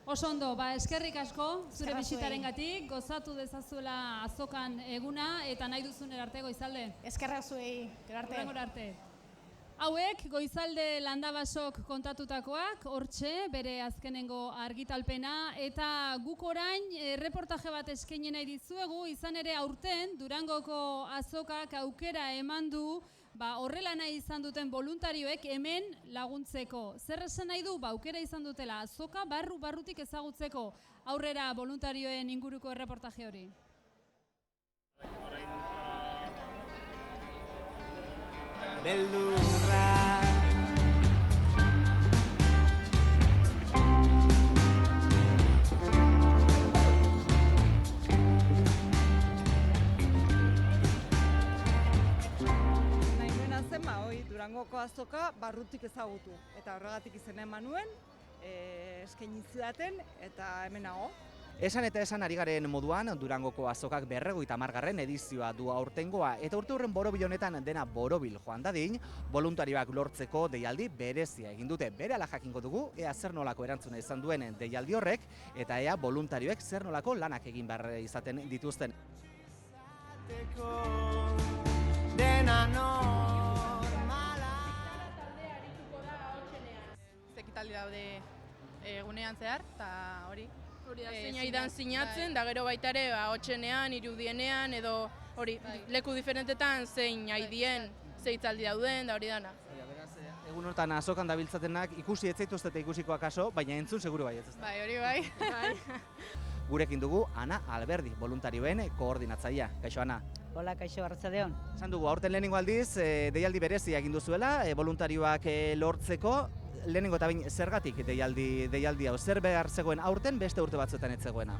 Oso ondo, eskerrik asko, zure bisitarengatik, gozatu dezazuela azokan eguna, eta nahi duzun erarte, Goizalde. Eskerrak zuei, gero arte. Hauek, Goizalde Landabasok kontatutakoak, hortxe, bere azkenengo argitalpena, eta guk orain reportaje bat eskaini nahi dizuegu, izan ere aurten Durangoko azokak aukera eman du, horrela nahi izan duten voluntarioek hemen laguntzeko. Zer esan nahi du, aukera izan dutela azoka barrutik ezagutzeko, aurrera voluntarioen inguruko reportaje hori. Beldurra Durangoko azoka barrutik ezagutu, eta horregatik izena eman nuen, eskaini zidaten eta hemen nago. Esan eta esan ari garen moduan, Durangoko azokak 50. edizioa du aurtengoa, eta urte horren borobil honetan dena borobil joan dadin, voluntarioak lortzeko deialdi berezia egin dute. Berehala jakingo dugu, ea zer nolako erantzuna izan duen deialdi horrek, eta ea voluntarioek zer nolako lanak egin behar izaten dituzten. Ekitaldi daude egunean zehar, eta hori zein aidan sinatzen, da gero baita ere hotxenean, irudienean, edo hori leku diferentetan zein aidien, zeitzaldi dauden, da hori dana. Egun hortan azokan dabiltzatenak ikusi ez zaituzte eta ikusiko akaso, baina entzun seguru bai ez ezta? Bai, hori bai. Gurekin dugu Ana Alberdi, voluntarioen koordinatzailea. Kaixo, Ana. Hola, kaixo, arratsaldeon. Esan dugu, aurten lehenengo aldiz, deialdi berezia egin duzuela, voluntarioak lortzeko, lehenengo eta bain zergatik deialdi hau, zer behar zegoen aurten beste urte batzuetan ez zegoena?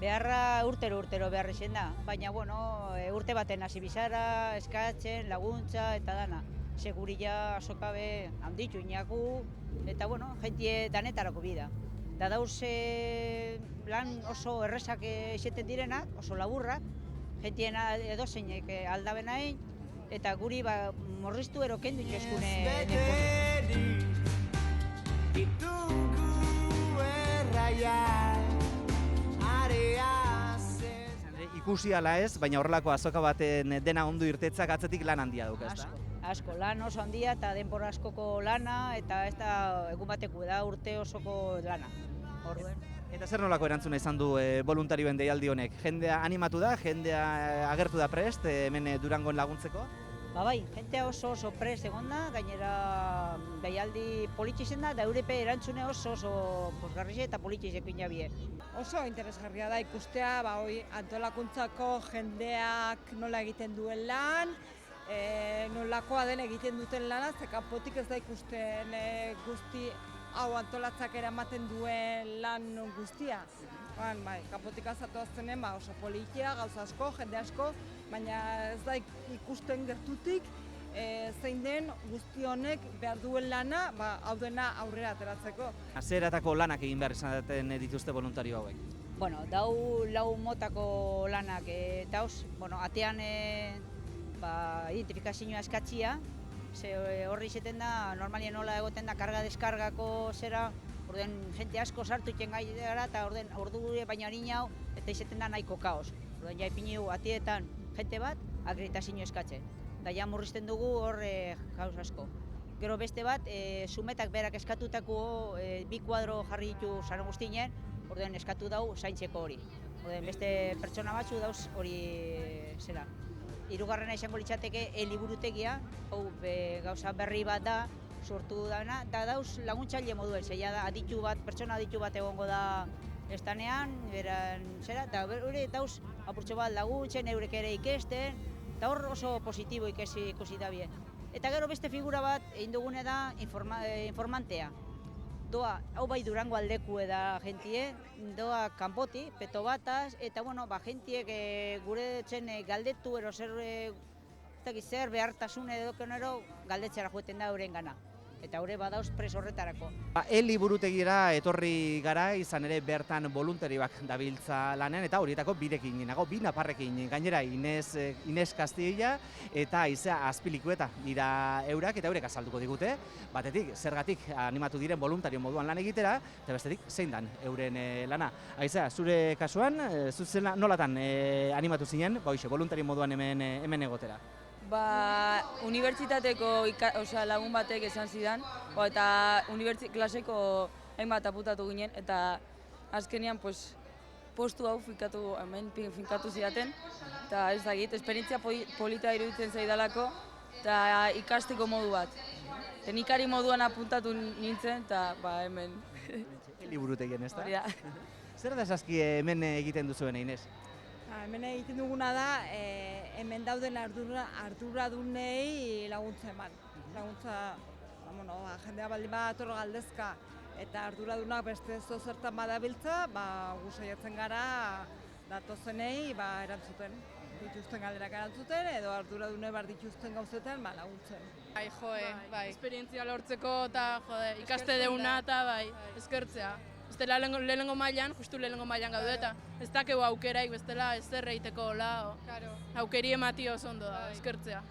Beharra urtero behar izan da, baina urte baten hasi bizara, eskatzen, laguntza eta dana. Seguria azokabe handitu inaku, eta jentie danetarako bida. Da dauze lan oso errezak eseten direnak, oso laburrak, jentien edozeinek aldabenain, eta guri morriztu erokendu itxoskune neko. Ikusi ala ez, baina horrelako azoka baten dena ondo irtetzak atzetik lan handia duk, ez da? Asko, lan oso handia eta denbora askoko lana, eta ez da egun bateko da urte osoko lana. Eta zer nolako erantzuna izan du voluntarioen deialdi honek? Jendea animatu da, jendea agertu da prest hemen Durangon laguntzeko? Bai, jentea oso prest egon da, gainera deialdi politxe da, da eurepe erantzune oso posgarrize eta politxe pinabie. Oso interesgarria da ikustea, antolakuntzako jendeak nola egiten duen lan, nolakoa den egiten duten lana, ze kanpotik ez da ikusten guzti hau antolatzak eramaten duen lan guztia. kanpotik azatoaztenen oso politia, gauza asko, jende asko, baina ez da ikusten gertutik zein den guzti honek behar duen lana, hau dena aurrera ateratzeko. Zeratako lanak egin behar izaten dituzte voluntario hauek? Bueno, dau lau motako lanak, eta atean identifikazioa eskatxia, horri izaten da, normalien nola egoten da, karga-deskargako zera, orden jente asko sartu itzen gai gara, eta ordu baina hori hau, eta izaten da nahiko kaos. Orden ja ipiniu atietan jente bat, akreditazio eskatzen. Da ja murrizten dugu hor gauz asko. Gero beste bat, sumetak berak eskatutako 2 kuadro jarri ditu San Agustinen, orden eskatu dau zaintzeko hori. Orden beste pertsona batzu dauz hori zera. Hirugarrena izango litzateke liburutegia, hau gauza berri bat da, sortu dana, eta dauz laguntzaile moduen, zeia da, pertsona aditu bat egongo da estanean, beran zera, eta hori dauz apurtxo bat laguntzen, eurek ere ikesten, eta hor oso positibo ikusi da bien. Eta gero beste figura bat egin dugune da informantea. Doa, hau bai Durango aldeku da jentie, doa kanpoti, peto bataz, eta jentiek gure etxen galdetu ero zer behartasun edo kenero galdetzera joeten da euren gana. Eta haure badauz pres horretarako. Liburutegira etorri gara, izan ere bertan voluntarioak dabiltza lanean, eta horietako birekin nago, 2 naparrekin, gainera Ines Castilla eta Aizea Azpilikueta dira eurak, eta eurek azalduko digute, batetik, zergatik animatu diren voluntario moduan lan egitera, eta bestetik, zein dan euren lana. Aizea, zure kasuan, zuzen nolatan animatu zinen, voluntario moduan hemen egotera? Unibertsitateko lagun batek esan zidan, eta klaseko hainbat aputatu ginen, eta azkenean postu hau finkatu zidaten, eta ez dakit, esperientzia polita iruditzen zaidalako, eta ikasteko modu bat. Teknikari moduan apuntatu nintzen, eta hemen. Liburutegien, ez da? Zer da zazki hemen egiten duzuen, Inez? Hemen egiten duguna da, hemen dauden arduradunei laguntza eman. Laguntza, jendea baldin bat atorro galdezka eta arduradunak beste zozertan badabiltza, gu saiatzen gara datozenei erantzuten. Dituzten galderak erantzuten edo arduradune bar dituzten gauzetan laguntzen. Bai, esperientzia lortzeko eta ikaste deuna eta eskertzea. Bestela lehenengo mailan, justu lehenengo mailan gaude eta ez dakegu aukeraik bestela ez zer egiteko aukeri emati oso ondo da, eskertzea.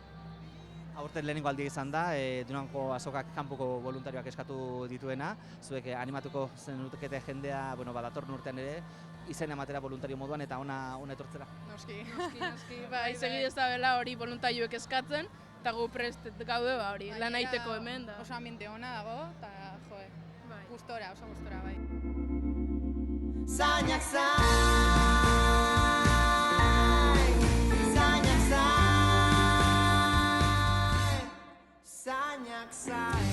Aurten lehenengo aldia izan da, Durango azokak kanpoko voluntarioak eskatu dituena, zuek animatuko zenukete jendea, datorren urtean ere, izen ematera voluntario moduan eta ona etortzera. Noski. Segi dezabela hori voluntarioek eskatzen, eta gu prest gaude hori, lan egiteko hemen da. Oso ambiente ona dago, eta gustora, oso gustora, bai. Zainak zain, zainak zain, zainak zain.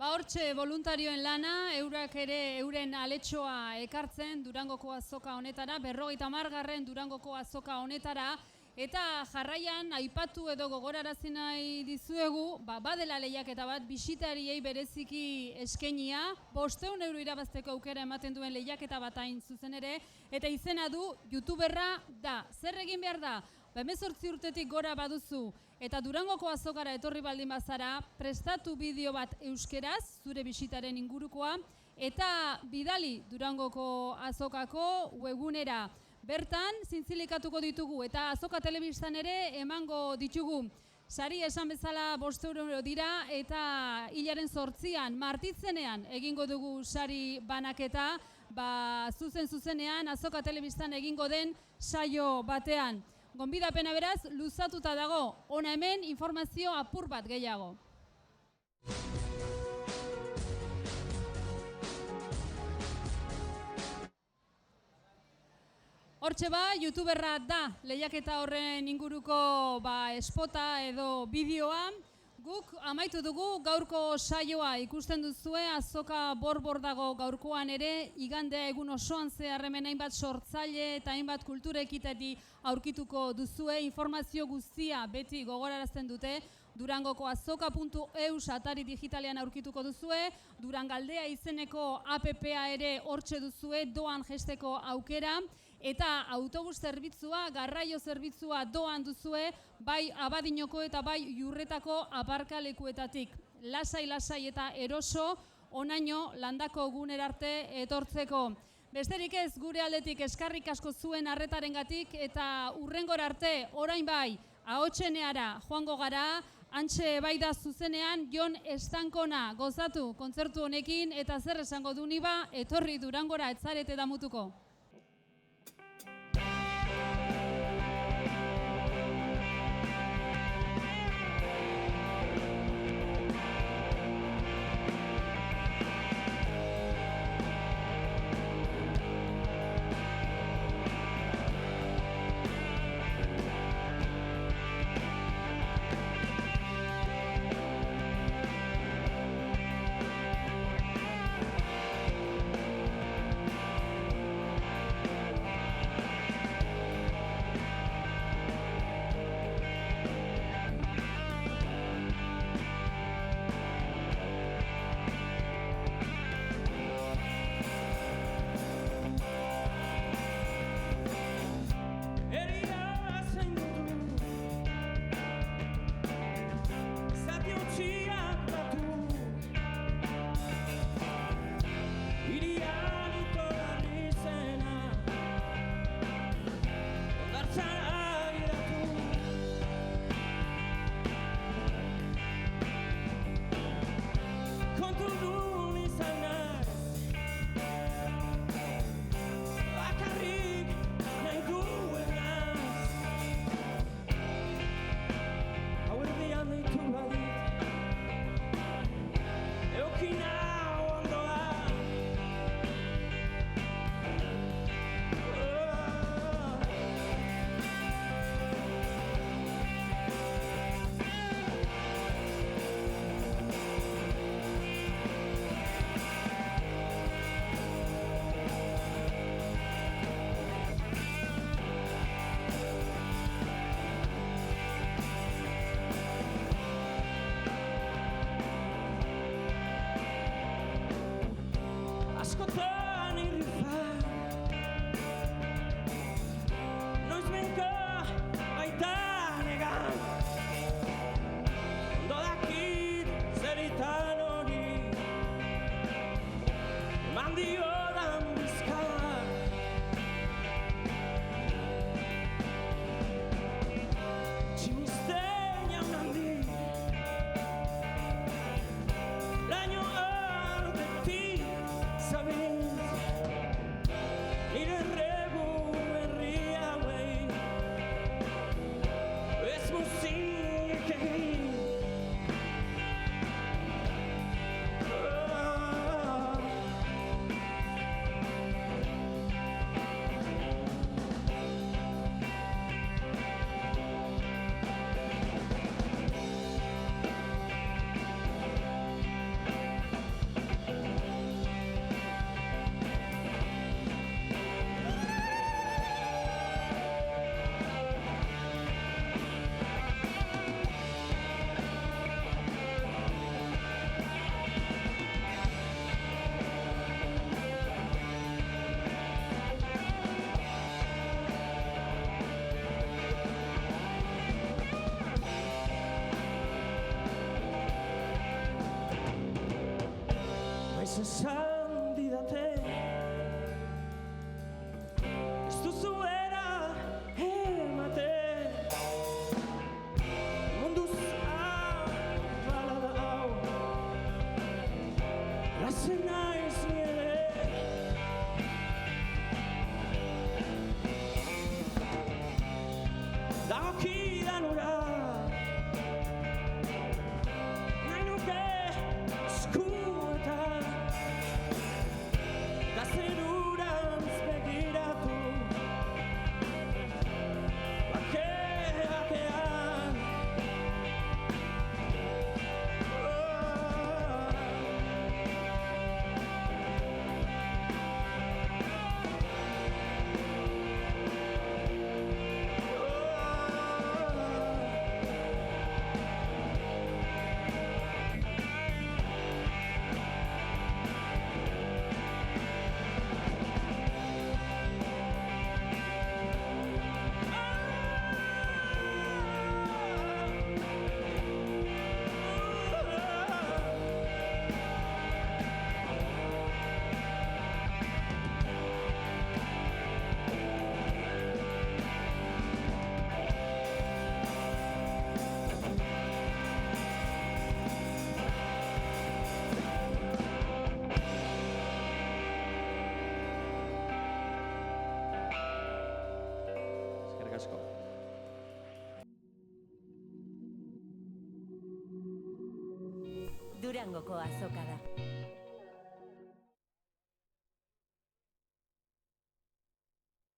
Hortxe voluntarioen lana, eurak ere euren aletxoa ekartzen Durangoko azoka honetara, 50. Durangoko azoka honetara, eta jarraian aipatu edo gogorarazi nahi dizuegu, badela lehiaketa bat bisitariei bereziki eskainia, 500 euro irabazteko aukera ematen duen lehiaketa bat hain zuzen ere, eta izena du youtuberra da. Zer egin behar da? 18 urtetik gora baduzu eta Durangoko azokara etorri baldin bazara, prestatu bideo bat euskeraz, zure bisitaren ingurukoa, eta bidali Durangoko azokako webgunera. Bertan, zintzilikatuko ditugu eta azoka telebistan ere emango ditugu. Sari esan bezala 500 euro dira eta hilaren 8an, martitzenean egingo dugu sari banaketa, zuzenean azoka telebistan egingo den saio batean. Gonbidapena beraz, luzatuta dago, hona hemen informazio apur bat gehiago. Hortxe youtuberra da lehiaketa horren inguruko spota edo bideoa. Guk amaitu dugu gaurko saioa, ikusten duzue azoka borbor dago gaurkoan ere, igandea egun osoan zehar hemen hainbat sortzaile eta hainbat kulturekiteti aurkituko duzue, informazio guztia beti gogorarazten dute, Durangoko azoka.eus atari digitalean aurkituko duzue, Durangaldea izeneko APP-a ere hortxe duzue, doan jesteko aukera, eta autobus zerbitzua, garraio zerbitzua doan duzue, bai Abadinoko eta bai Jurretako aparkalekuetatik. Lasai eta eroso, onaino landako gunerarte etortzeko. Besterik ez, gure aldetik eskarrik asko zuen arretarengatik eta hurrengora arte, orain bai, ahotseneara joango gara, antxe bai da zuzenean Jon Estankona gozatu kontzertu honekin eta zer esango du niba, etorri Durangora etzarete damutuko. Esan didate ez duzu era ematen mundu zabala da hau lazen naiz ni ere dagokidan ura nahi nuke eskuetan zerurantz begiratu bakean asko. Durangoko azoka da.